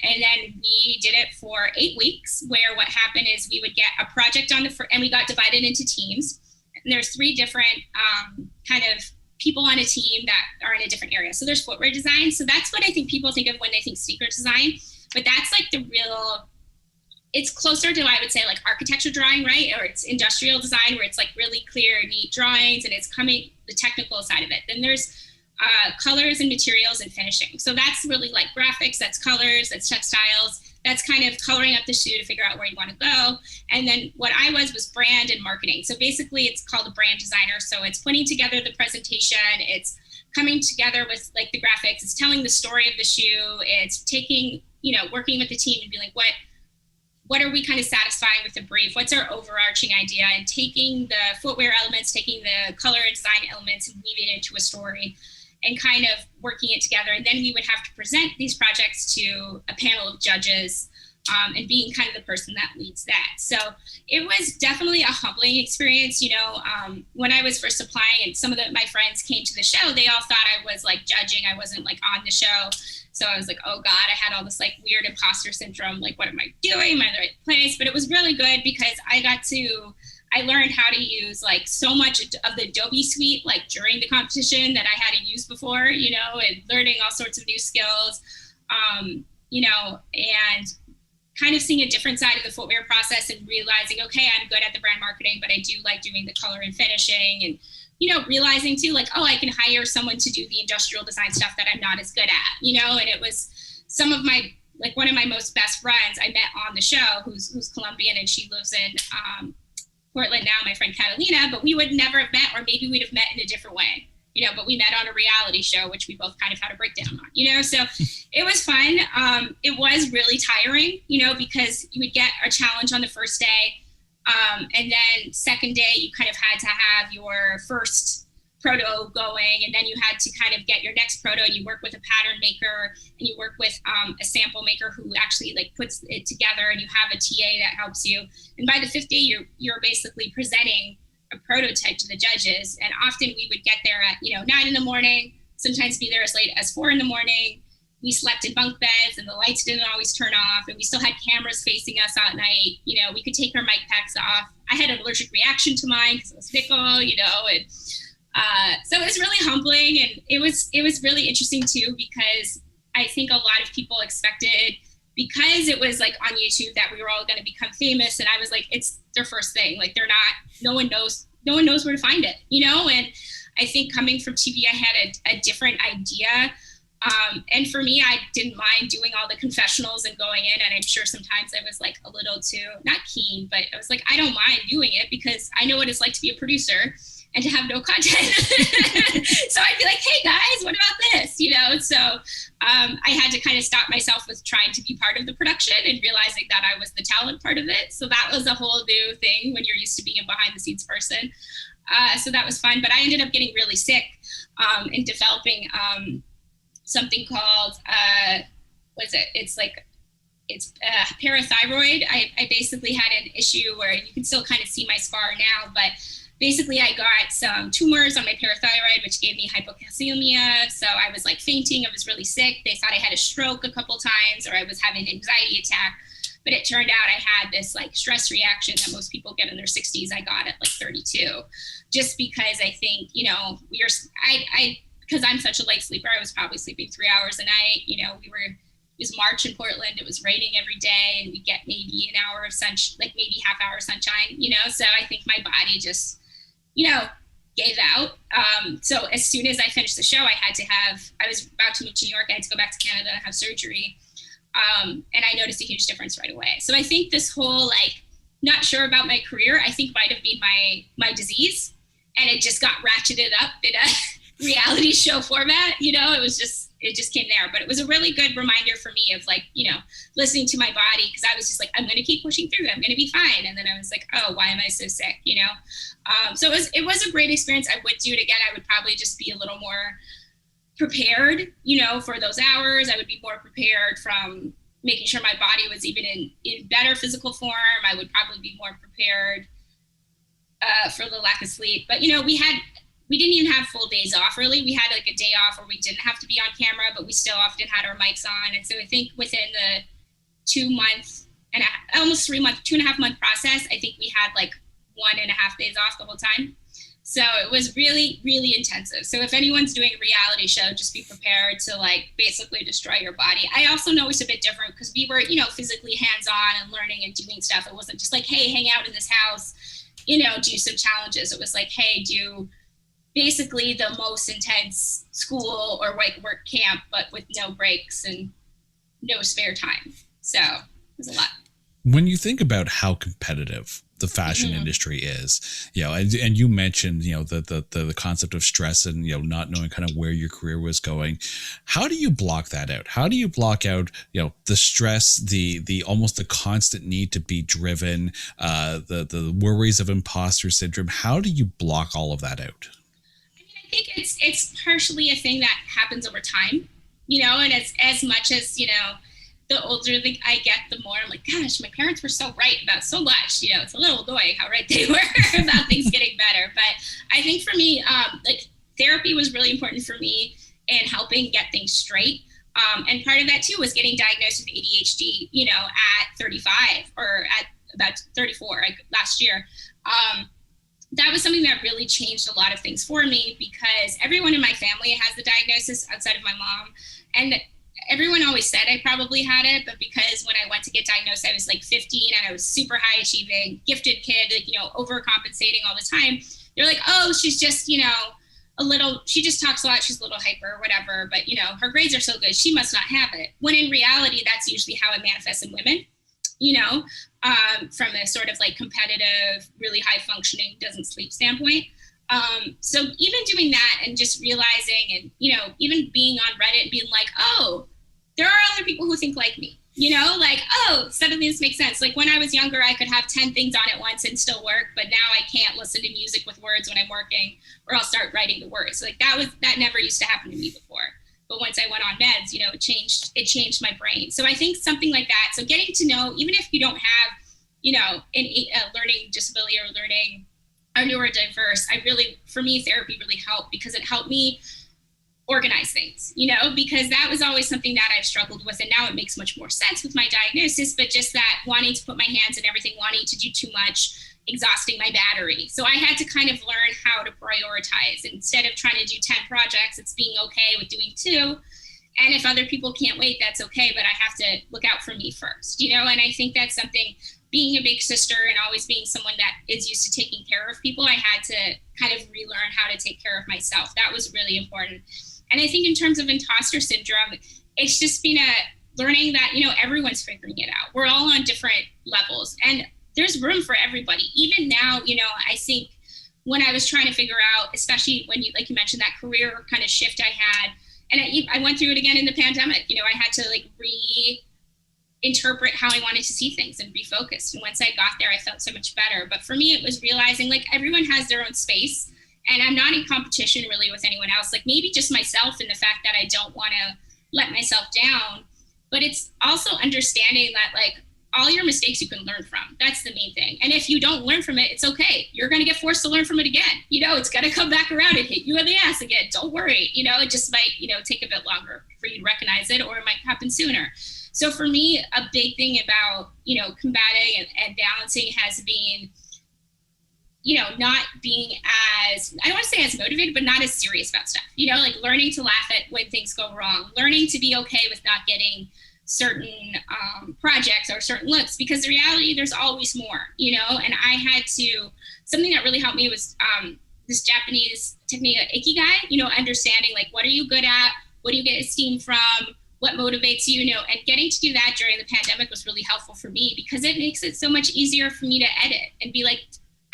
And then we did it for 8 weeks, where what happened is we would get a project on and we got divided into teams. And there's 3 different kind of people on a team that are in a different area. So there's footwear design. So that's what I think people think of when they think sneaker design. But that's like it's closer to, I would say, like architecture drawing, right? Or it's industrial design, where it's like really clear, neat drawings, and it's coming the technical side of it. Then there's colors and materials and finishing. So that's really like graphics, that's colors, that's textiles, that's kind of coloring up the shoe to figure out where you want to go. And then what I was brand and marketing. So basically it's called a brand designer. So it's putting together the presentation, it's coming together with like the graphics, it's telling the story of the shoe, it's taking, you know, working with the team and being like, what are we kind of satisfying with the brief? What's our overarching idea? And taking the footwear elements, taking the color and design elements and weaving it into a story. and kind of working it together. And then we would have to present these projects to a panel of judges, and being kind of the person that leads that. So it was definitely a humbling experience. When I was first applying and some of my friends came to the show, they all thought I was like judging. I wasn't like on the show. So I was like, oh God, I had all this like weird imposter syndrome. Like, what am I doing? Am I in the right place? But it was really good because I learned how to use like so much of the Adobe suite, like during the competition that I hadn't used before, and learning all sorts of new skills, and kind of seeing a different side of the footwear process and realizing, okay, I'm good at the brand marketing, but I do like doing the color and finishing, and, realizing too, like, oh, I can hire someone to do the industrial design stuff that I'm not as good at, and it was some of my, like one of my most best friends I met on the show, who's Colombian, and she lives in Portland now, my friend Catalina, but we would never have met, or maybe we'd have met in a different way. But we met on a reality show, which we both kind of had a breakdown on, so it was fun. It was really tiring, because you would get a challenge on the first day. And then second day, you kind of had to have your first proto going, and then you had to kind of get your next proto. You work with a pattern maker, and you work with a sample maker who actually like puts it together, and you have a TA that helps you. And by the fifth day, you're basically presenting a prototype to the judges. And often we would get there at 9 a.m, sometimes be there as late as 4 a.m. We slept in bunk beds, and the lights didn't always turn off, and we still had cameras facing us at night. We could take our mic packs off. I had an allergic reaction to mine because it was fickle, and so it was really humbling, and it was really interesting too, because I think a lot of people expected, because it was like on YouTube, that we were all going to become famous. And I was like, it's their first thing. Like, no one knows where to find it, and I think coming from TV, I had a different idea. And for me, I didn't mind doing all the confessionals and going in. And I'm sure sometimes I was like a little too, not keen, but I was like, I don't mind doing it because I know what it's like to be a producer and to have no content. So I'd be like, hey guys, what about this? So I had to kind of stop myself with trying to be part of the production and realizing that I was the talent part of it. So that was a whole new thing when you're used to being a behind the scenes person. So that was fun, but I ended up getting really sick and developing something called, it's parathyroid. I basically had an issue where you can still kind of see my scar now, but basically I got some tumors on my parathyroid, which gave me hypocalcemia. So I was like fainting. I was really sick. They thought I had a stroke a couple times, or I was having an anxiety attack. But it turned out I had this like stress reaction that most people get in their 60s. I got at like 32, just because I think, because I'm such a light sleeper, I was probably sleeping 3 hours a night. It was March in Portland. It was raining every day, and we get maybe an hour of sunshine, like maybe half hour sunshine, So I think my body just, gave out. So as soon as I finished the show, I was about to move to New York. I had to go back to Canada and have surgery. And I noticed a huge difference right away. So I think this whole, like, not sure about my career, I think might have been my disease. And it just got ratcheted up in a reality show format. It just came there. But it was a really good reminder for me of like, listening to my body, because I was just like, I'm going to keep pushing through. I'm going to be fine. And then I was like, oh, why am I so sick? So it was a great experience. I would do it again. I would probably just be a little more prepared, for those hours. I would be more prepared from making sure my body was even in better physical form. I would probably be more prepared for the lack of sleep. But, we didn't even have full days off, really. We had like a day off where we didn't have to be on camera, but we still often had our mics on. And so I think within the 2 month and almost 3 month, 2.5 month process, I think we had like 1.5 days off the whole time. So it was really, really intensive. So if anyone's doing a reality show, just be prepared to like basically destroy your body. I also know it's a bit different because we were, physically hands-on and learning and doing stuff. It wasn't just like, hey, hang out in this house, do some challenges. It was like, hey, do basically the most intense school or like work camp, but with no breaks and no spare time. So it was a lot. When you think about how competitive the fashion industry is, and you mentioned, the concept of stress and, not knowing kind of where your career was going. How do you block that out? How do you block out, the stress, the almost the constant need to be driven, the worries of imposter syndrome? How do you block all of that out? I I think it's partially a thing that happens over time, and as much as, the older I get, the more I'm like, gosh, my parents were so right about so much. It's a little annoying how right they were about things getting better. But I think for me, therapy was really important for me in helping get things straight. And part of that too was getting diagnosed with ADHD, at 35 or at about 34 last year. That was something that really changed a lot of things for me, because everyone in my family has the diagnosis outside of my mom. And everyone always said I probably had it, but because when I went to get diagnosed, I was like 15 and I was super high achieving, gifted kid, overcompensating all the time. They're like, oh, she's just, she just talks a lot. She's a little hyper or whatever, but her grades are so good. She must not have it. When in reality, that's usually how it manifests in women, from a sort of like competitive, really high functioning, doesn't sleep standpoint. So even doing that and just realizing and, even being on Reddit and being like, oh, there are other people who think like me, oh, suddenly this makes sense. Like when I was younger, I could have 10 things on at once and still work, but now I can't listen to music with words when I'm working, or I'll start writing the words. Like that never used to happen to me before. But once I went on meds, it changed my brain. So I think something like that. So getting to know, even if you don't have, a learning disability or learning are neurodiverse, for me, therapy really helped, because it helped me organize things, because that was always something that I've struggled with. And now it makes much more sense with my diagnosis, but just that wanting to put my hands in everything, wanting to do too much, exhausting my battery. So I had to kind of learn how to prioritize. Instead of trying to do 10 projects, it's being okay with doing 2. And if other people can't wait, that's okay, but I have to look out for me first, and I think that's something, being a big sister and always being someone that is used to taking care of people, I had to kind of relearn how to take care of myself. That was really important. And I think in terms of imposter syndrome, it's just been learning that, everyone's figuring it out. We're all on different levels and there's room for everybody. Even now, I think when I was trying to figure out, especially when you mentioned that career kind of shift I had, and I went through it again in the pandemic, I had to interpret how I wanted to see things and be focused. And once I got there, I felt so much better. But for me, it was realizing everyone has their own space and I'm not in competition really with anyone else. Maybe just myself and the fact that I don't want to let myself down, but it's also understanding that all your mistakes you can learn from. That's the main thing. And if you don't learn from it, it's okay. You're going to get forced to learn from it again. It's going to come back around and hit you in the ass again. Don't worry. It just might, take a bit longer for you to recognize it, or it might happen sooner. So for me, a big thing about, combating and balancing has been, not being as, I don't want to say as motivated, but not as serious about stuff, learning to laugh at when things go wrong, learning to be okay with not getting certain projects or certain looks, because the reality, there's always more, and I had to, something that really helped me was this Japanese technique, ikigai, understanding what are you good at? What do you get esteem from? What motivates you, and getting to do that during the pandemic was really helpful for me, because it makes it so much easier for me to edit and be like,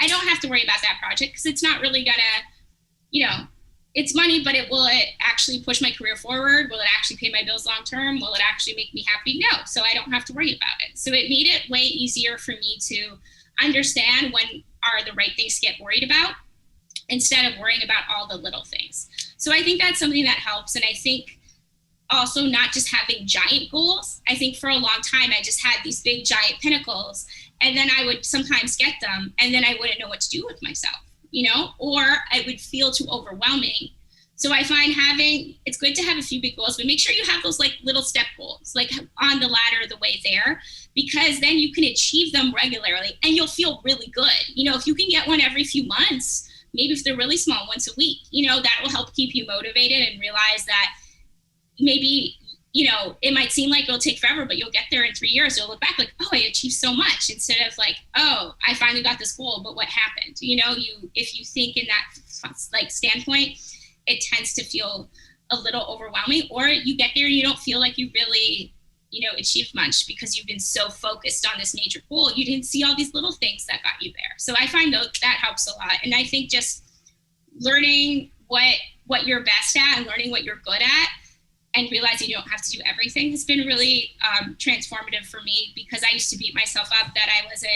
I don't have to worry about that project because it's not really gonna, it's money, but will it actually push my career forward? Will it actually pay my bills long term? Will it actually make me happy? No. So I don't have to worry about it. So it made it way easier for me to understand when are the right things to get worried about, instead of worrying about all the little things. So I think that's something that helps. And I think also not just having giant goals. I think for a long time, I just had these big giant pinnacles, and then I would sometimes get them and then I wouldn't know what to do with myself, or it would feel too overwhelming. So I find it's good to have a few big goals, but make sure you have those little step goals, on the ladder, the way there, because then you can achieve them regularly and you'll feel really good. If you can get one every few months, maybe if they're really small, once a week, that will help keep you motivated and realize that maybe, it might seem like it'll take forever, but you'll get there in 3 years. You'll look back oh, I achieved so much, instead of oh, I finally got this goal, but what happened? If you think in that standpoint, it tends to feel a little overwhelming, or you get there and you don't feel like you really, achieved much because you've been so focused on this major goal. You didn't see all these little things that got you there. So I find that helps a lot. And I think just learning what you're best at and learning what you're good at, and realizing you don't have to do everything has been really transformative for me, because I used to beat myself up that I wasn't,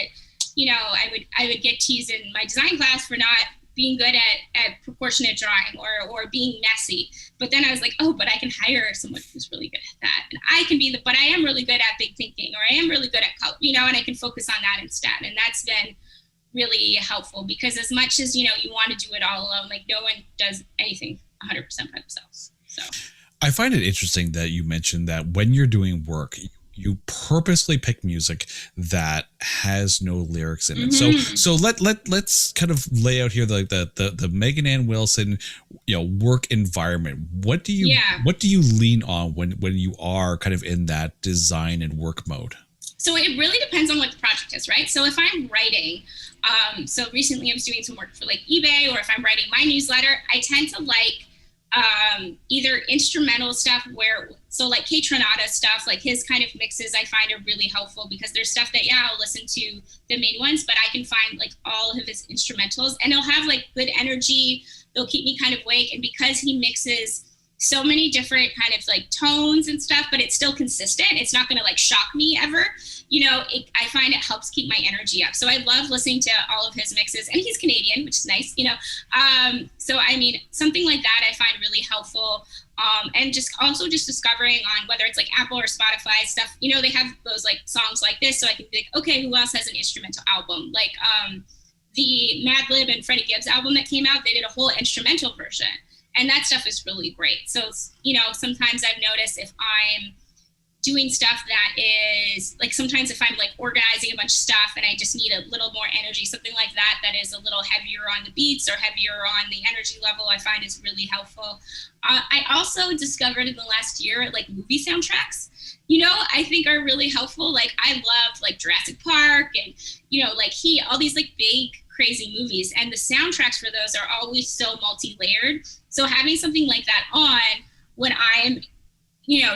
I would get teased in my design class for not being good at proportionate drawing or being messy. But then I was like, oh, but I can hire someone who's really good at that. And I can but I am really good at big thinking, or I am really good at color, and I can focus on that instead. And that's been really helpful, because as much as, you want to do it all alone, like no one does anything 100% by themselves. So I find it interesting that you mentioned that when you're doing work, you purposely pick music that has no lyrics in it. So let's kind of lay out here the Megan Ann Wilson, work environment. What do you lean on when you are kind of in that design and work mode? So it really depends on what the project is, right? So if I'm writing, so recently I was doing some work for like eBay, or if I'm writing my newsletter, I tend to like either instrumental stuff so like Kate Tronada stuff, like his kind of mixes I find are really helpful, because there's stuff that, I'll listen to the main ones, but I can find like all of his instrumentals, and they'll have like good energy. They'll keep me kind of awake. And because he mixes so many different kind of like tones and stuff, but it's still consistent, it's not going to like shock me ever. I find it helps keep my energy up. So I love listening to all of his mixes, and he's Canadian, which is nice, So, I mean, something like that I find really helpful. And just discovering on whether it's like Apple or Spotify stuff, they have those like songs like this. So I can think, okay, who else has an instrumental album? Like the Madlib and Freddie Gibbs album that came out, they did a whole instrumental version. And that stuff is really great. So, sometimes I've noticed if I'm doing stuff that is like, sometimes if I'm like organizing a bunch of stuff and I just need a little more energy, something like that is a little heavier on the beats or heavier on the energy level, I find is really helpful. I also discovered in the last year, like movie soundtracks, I think are really helpful. Like I love like Jurassic Park and, like all these like big crazy movies, and the soundtracks for those are always so multi-layered. So having something like that on when I'm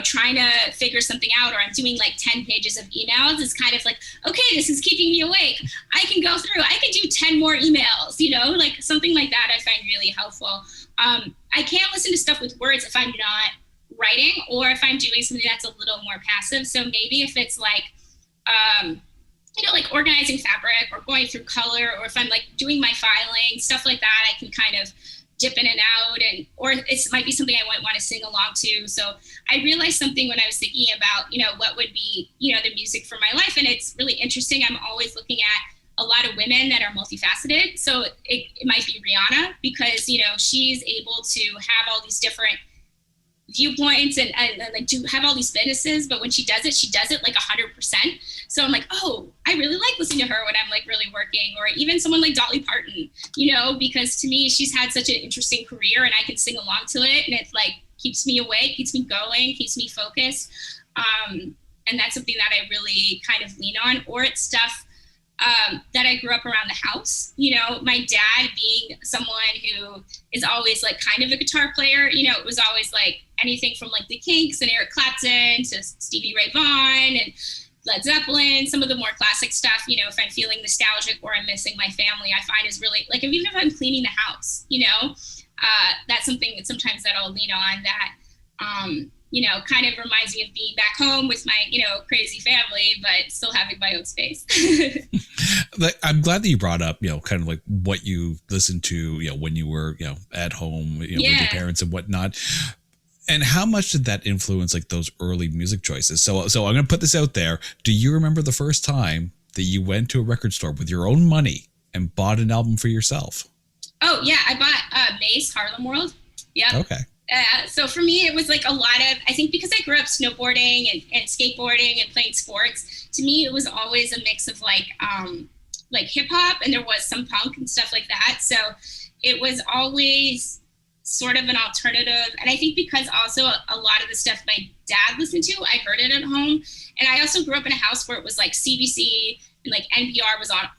trying to figure something out, or I'm doing like 10 pages of emails, is kind of like, okay, this is keeping me awake. I can go through, I can do 10 more emails, like something like that I find really helpful. I can't listen to stuff with words if I'm not writing, or if I'm doing something that's a little more passive. So maybe if it's like, like organizing fabric or going through color, or if I'm like doing my filing, stuff like that, I can kind of dip in and out, or it might be something I might want to sing along to. So I realized something when I was thinking about, what would be, the music for my life. And it's really interesting. I'm always looking at a lot of women that are multifaceted. So it might be Rihanna, because, she's able to have all these different viewpoints and like to have all these businesses, but when she does it like 100%. So I'm like, oh, I really like listening to her when I'm like really working. Or even someone like Dolly Parton, because to me, she's had such an interesting career, and I can sing along to it, and it's like keeps me awake, keeps me going, keeps me focused. And that's something that I really kind of lean on. Or it's stuff that I grew up around the house. My dad being someone who is always like kind of a guitar player, it was always like anything from like the Kinks and Eric Clapton to Stevie Ray Vaughan and Led Zeppelin, some of the more classic stuff. If I'm feeling nostalgic or I'm missing my family, I find is really like, even if I'm cleaning the house, that's something that sometimes that I'll lean on that, kind of reminds me of being back home with my, crazy family, but still having my own space. I'm glad that you brought up, kind of like what you listened to, when you were, at home, with your parents and whatnot. And how much did that influence like those early music choices? So I'm going to put this out there. Do you remember the first time that you went to a record store with your own money and bought an album for yourself? Oh yeah, I bought Mace Harlem World. Yeah. Okay. So for me, it was like a lot of, I think because I grew up snowboarding and skateboarding and playing sports, to me, it was always a mix of like hip hop, and there was some punk and stuff like that. So it was always sort of an alternative. And I think because also a lot of the stuff my dad listened to, I heard it at home. And I also grew up in a house where it was like CBC and like NPR was on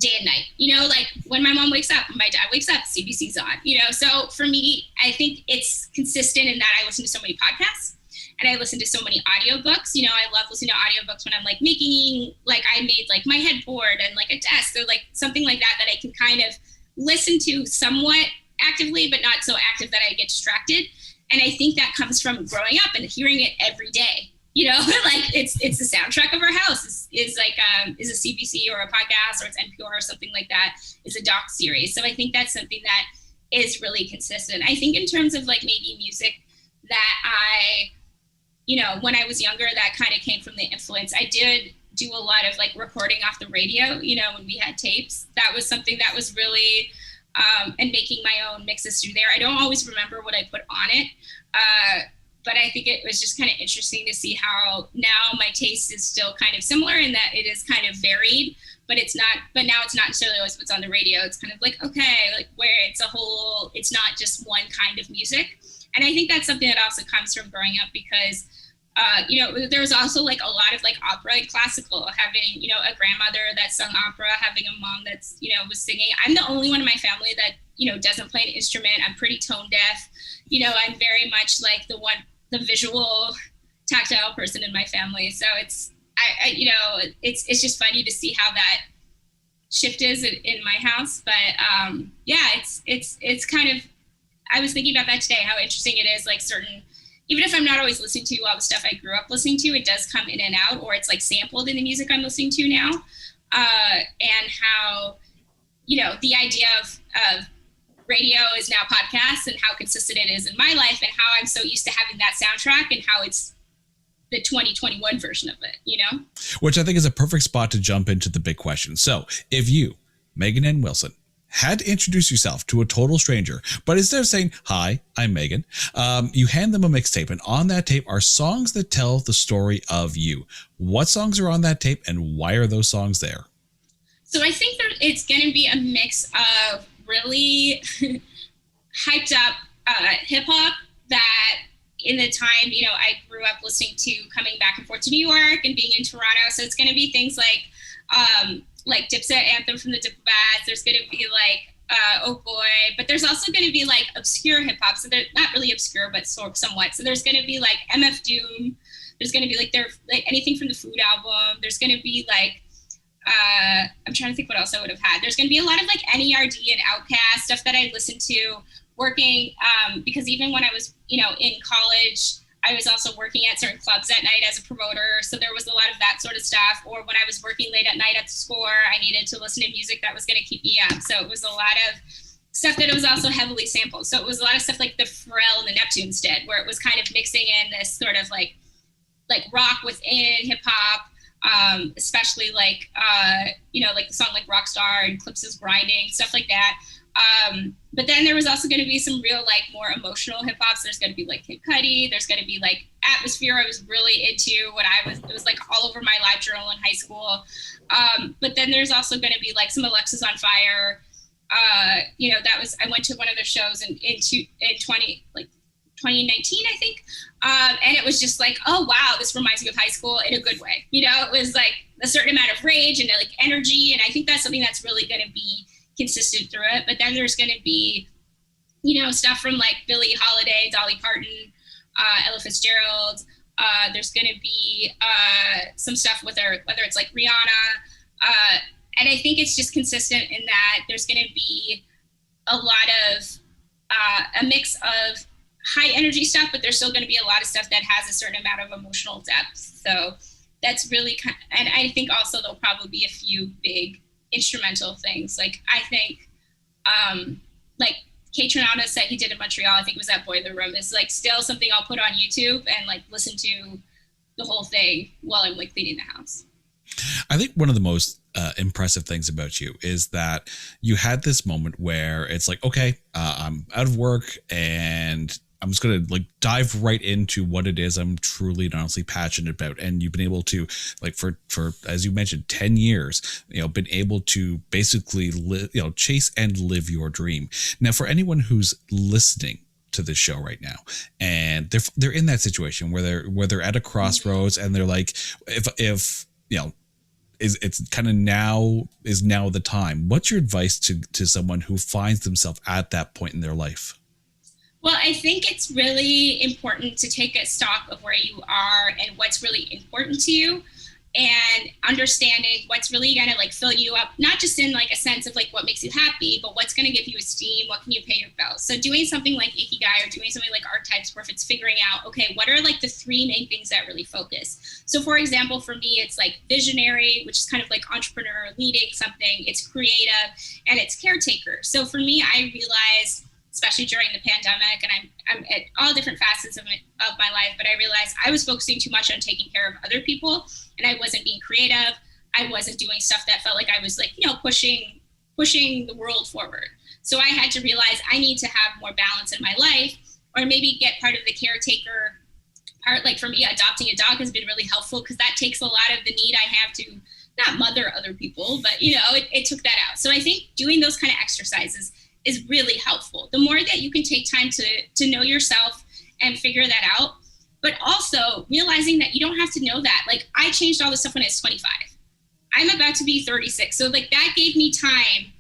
day and night, like when my mom wakes up and my dad wakes up, CBC's on, so for me, I think it's consistent in that I listen to so many podcasts and I listen to so many audiobooks. I love listening to audiobooks when I'm like making, like I made like my headboard and like a desk or like something like that I can kind of listen to somewhat actively, but not so active that I get distracted. And I think that comes from growing up and hearing it every day, like it's the soundtrack of our house is a CBC or a podcast, or it's NPR or something like that, is a doc series. So I think that's something that is really consistent. I think in terms of like maybe music that when I was younger, that kind of came from the influence. I did do a lot of like recording off the radio, when we had tapes. That was something that was really, and making my own mixes through there. I don't always remember what I put on it. But I think it was just kind of interesting to see how now my taste is still kind of similar in that it is kind of varied, but now it's not necessarily always what's on the radio. It's kind of like, okay, like where it's not just one kind of music. And I think that's something that also comes from growing up because, there was also like a lot of like opera and classical, having, a grandmother that sung opera, having a mom that's, was singing. I'm the only one in my family that, doesn't play an instrument. I'm pretty tone deaf. I'm very much like the visual, tactile person in my family. So it's it's just funny to see how that shift is in my house. But it's kind of, I was thinking about that today, how interesting it is, like certain, even if I'm not always listening to all the stuff I grew up listening to, it does come in and out, or it's like sampled in the music I'm listening to now. And how, the idea of radio is now podcasts, and how consistent it is in my life, and how I'm so used to having that soundtrack, and how it's the 2021 version of it, Which I think is a perfect spot to jump into the big question. So if you, Megan N. Wilson, had to introduce yourself to a total stranger, but instead of saying, "Hi, I'm Megan," you hand them a mixtape, and on that tape are songs that tell the story of you. What songs are on that tape, and why are those songs there? So I think that it's going to be a mix of really hyped up hip hop that in the time, I grew up listening to, coming back and forth to New York and being in Toronto. So it's going to be things like Dipset Anthem from the Diplomats. There's going to be like, Oh Boy, but there's also going to be like obscure hip hop. So they're not really obscure, but somewhat. So there's going to be like MF Doom. There's going to be like anything from the Food album. There's going to be like, I'm trying to think what else I would have had. There's going to be a lot of like NERD and Outkast stuff that I listened to working, because even when I was, in college, I was also working at certain clubs at night as a promoter. So there was a lot of that sort of stuff. Or when I was working late at night at the Score, I needed to listen to music that was going to keep me up. So it was a lot of stuff that it was also heavily sampled. So it was a lot of stuff like the Pharrell and the Neptunes did, where it was kind of mixing in this sort of like rock within hip hop. Especially like like the song like Rockstar and Clips' Grinding, stuff like that. But then there was also going to be some real like more emotional hip hops. There's going to be like Kid Cudi. There's going to be like Atmosphere. I was really into it was like all over my live journal in high school. But then there's also going to be like some Alexis on Fire. I went to one of their shows in 2019, I think. And it was just like, oh, wow, this reminds me of high school in a good way. It was like a certain amount of rage and like energy. And I think that's something that's really going to be consistent through it. But then there's going to be, stuff from like Billie Holiday, Dolly Parton, Ella Fitzgerald. There's going to be some stuff with her, whether it's like Rihanna. And I think it's just consistent in that there's going to be a lot of a mix of high energy stuff, but there's still going to be a lot of stuff that has a certain amount of emotional depth. So that's really and I think also there'll probably be a few big instrumental things. Like I think like Kate Tronada said he did in Montreal, I think it was that Boiler Room, is like still something I'll put on YouTube and like listen to the whole thing while I'm like cleaning the house. I think one of the most impressive things about you is that you had this moment where it's like, okay, I'm out of work and I'm just going to like dive right into what it is I'm truly and honestly passionate about. And you've been able to, like, for, as you mentioned, 10 years, been able to basically chase and live your dream. Now, for anyone who's listening to this show right now and they're in that situation where they're at a crossroads and they're like, if it's kind of now the time. What's your advice to someone who finds themselves at that point in their life? Well, I think it's really important to take a stock of where you are and what's really important to you. and understanding what's really going to like fill you up, not just in like a sense of like what makes you happy, but what's going to give you esteem, what can you pay your bills. So doing something like Ikigai or doing something like archetypes, where if it's figuring out, okay, what are like the three main things that really focus. So for example, for me, it's like visionary, which is kind of like entrepreneur, leading something, it's creative, and it's caretaker. So for me, I realized, especially during the pandemic, and I'm at all different facets of my life, but I realized I was focusing too much on taking care of other people, and I wasn't being creative. I wasn't doing stuff that felt like I was like, pushing the world forward. So I had to realize I need to have more balance in my life, or maybe get part of the caretaker part. Like for me, adopting a dog has been really helpful because that takes a lot of the need I have to not mother other people, but it took that out. So I think doing those kind of exercises is really helpful. The more that you can take time to know yourself and figure that out, but also realizing that you don't have to know that. Like I changed all this stuff when I was 25. I'm about to be 36. So like that gave me time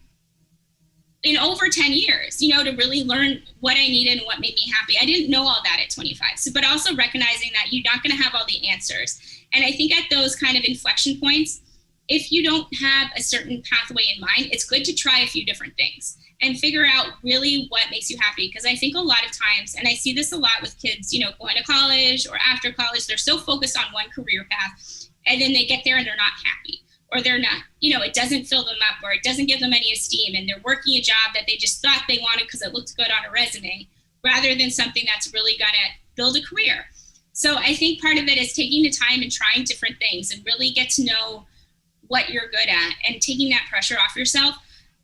in over 10 years, to really learn what I needed and what made me happy. I didn't know all that at 25. So, but also recognizing that you're not going to have all the answers. And I think at those kind of inflection points, if you don't have a certain pathway in mind, it's good to try a few different things and figure out really what makes you happy. Because I think a lot of times, and I see this a lot with kids, going to college or after college, they're so focused on one career path, and then they get there and they're not happy, or they're not, it doesn't fill them up, or it doesn't give them any esteem, and they're working a job that they just thought they wanted because it looked good on a resume, rather than something that's really gonna build a career. So I think part of it is taking the time and trying different things and really get to know what you're good at and taking that pressure off yourself.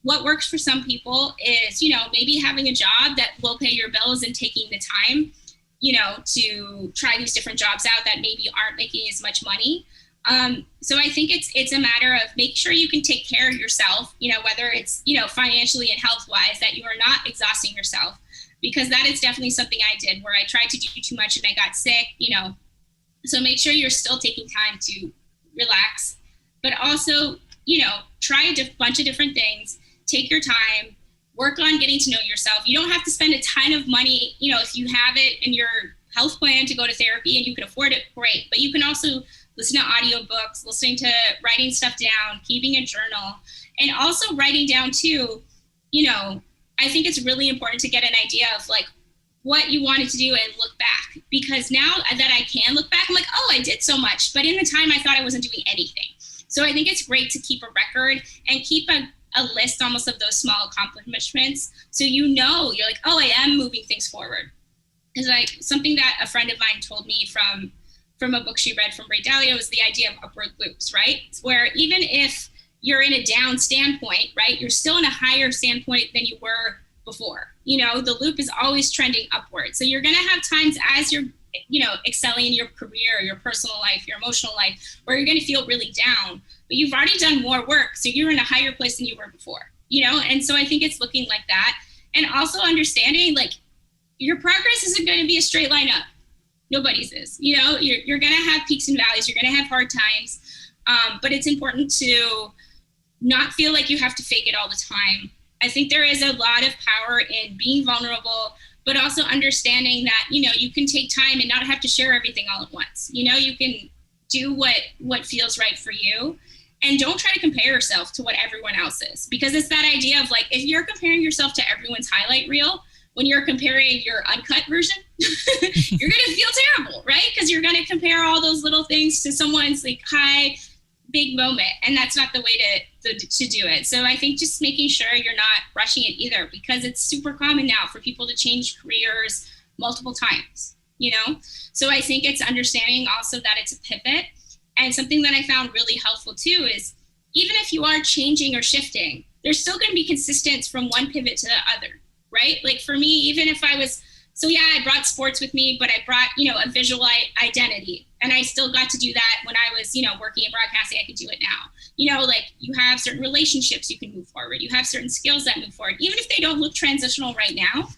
What works for some people is, maybe having a job that will pay your bills and taking the time, to try these different jobs out that maybe aren't making as much money. So I think it's a matter of making sure you can take care of yourself, whether it's, financially and health-wise, that you are not exhausting yourself, because that is definitely something I did where I tried to do too much and I got sick, so make sure you're still taking time to relax, but also, try a bunch of different things, take your time, work on getting to know yourself. You don't have to spend a ton of money, if you have it in your health plan to go to therapy and you can afford it, great. But you can also listen to audiobooks, listening to writing stuff down, keeping a journal, and also writing down too, I think it's really important to get an idea of like what you wanted to do and look back, because now that I can look back, I'm like, oh, I did so much, but in the time I thought I wasn't doing anything. So I think it's great to keep a record and keep a list almost of those small accomplishments. So, you're like, oh, I am moving things forward. Because like something that a friend of mine told me from a book she read from Ray Dalio was the idea of upward loops, right? Where even if you're in a down standpoint, right, you're still in a higher standpoint than you were before. The loop is always trending upward. So you're going to have times as you're, excelling in your career, your personal life, your emotional life, where you're going to feel really down, but you've already done more work. So you're in a higher place than you were before, and so I think it's looking like that. And also understanding like your progress isn't going to be a straight line up. Nobody's is, you're going to have peaks and valleys. You're going to have hard times. But it's important to not feel like you have to fake it all the time. I think there is a lot of power in being vulnerable, but also understanding that, you can take time and not have to share everything all at once. You can do what feels right for you, and don't try to compare yourself to what everyone else is, because it's that idea of like, if you're comparing yourself to everyone's highlight reel, when you're comparing your uncut version, you're going to feel terrible, right? Because you're going to compare all those little things to someone's like high, big moment. And that's not the way to do it. So I think just making sure you're not rushing it either, because it's super common now for people to change careers multiple times, So I think it's understanding also that it's a pivot. And something that I found really helpful too is even if you are changing or shifting, there's still going to be consistent from one pivot to the other. Right? Like for me, even if I brought sports with me, but I brought, a visual identity, and I still got to do that when I was, working in broadcasting. I could do it now. Like you have certain relationships you can move forward. You have certain skills that move forward, even if they don't look transitional right now,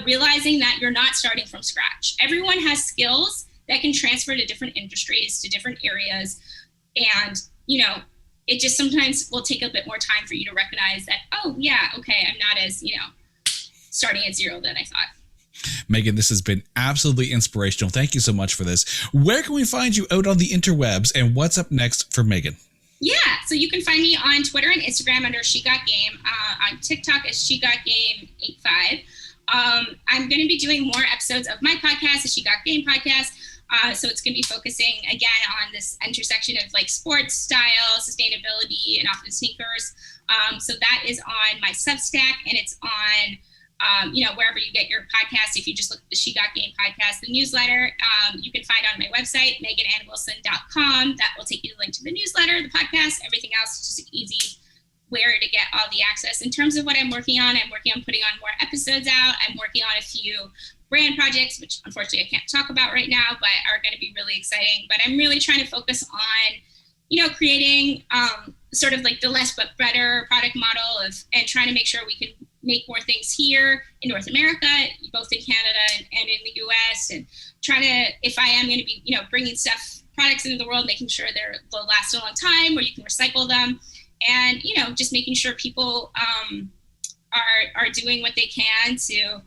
realizing that you're not starting from scratch. Everyone has skills that can transfer to different industries, to different areas. And, it just sometimes will take a bit more time for you to recognize that, oh yeah, okay, I'm not as, starting at zero than I thought. Megan, this has been absolutely inspirational. Thank you so much for this. Where can we find you out on the interwebs, and what's up next for Megan? Yeah, so you can find me on Twitter and Instagram under SheGotGame. On TikTok as SheGotGame85. I'm going to be doing more episodes of my podcast, the SheGotGame podcast. So it's going to be focusing again on this intersection of like sports, style, sustainability, and often sneakers. So that is on my Substack, and it's on wherever you get your podcast. If you just look at the SheGotGame podcast, the newsletter, you can find on my website, meganannwilson.com. That will take you to the link to the newsletter, the podcast, everything else. It's just easy where to get all the access. In terms of what I'm working on putting on more episodes out. I'm working on a few brand projects, which unfortunately I can't talk about right now, but are going to be really exciting. But I'm really trying to focus on, creating sort of like the less but better product model and trying to make sure we can make more things here in North America, both in Canada and in the US, and trying to, if I am going to be, bringing products into the world, making sure they'll last a long time, or you can recycle them, and, just making sure people are doing what they can to,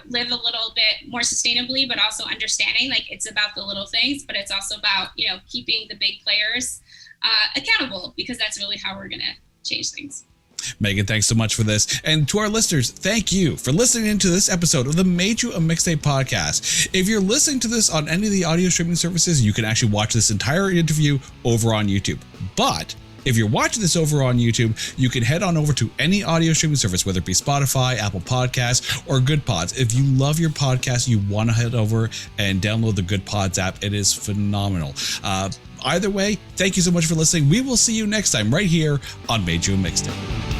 live a little bit more sustainably, but also understanding like it's about the little things, but it's also about, keeping the big players accountable, because that's really how we're going to change things. Megan, thanks so much for this. And to our listeners, thank you for listening to this episode of the Made You a Mixtape podcast. If you're listening to this on any of the audio streaming services, you can actually watch this entire interview over on YouTube. But if you're watching this over on YouTube, you can head on over to any audio streaming service, whether it be Spotify, Apple Podcasts, or Good Pods. If you love your podcast, you want to head over and download the Good Pods app. It is phenomenal. Either way, thank you so much for listening. We will see you next time right here on Made You a Mixtape.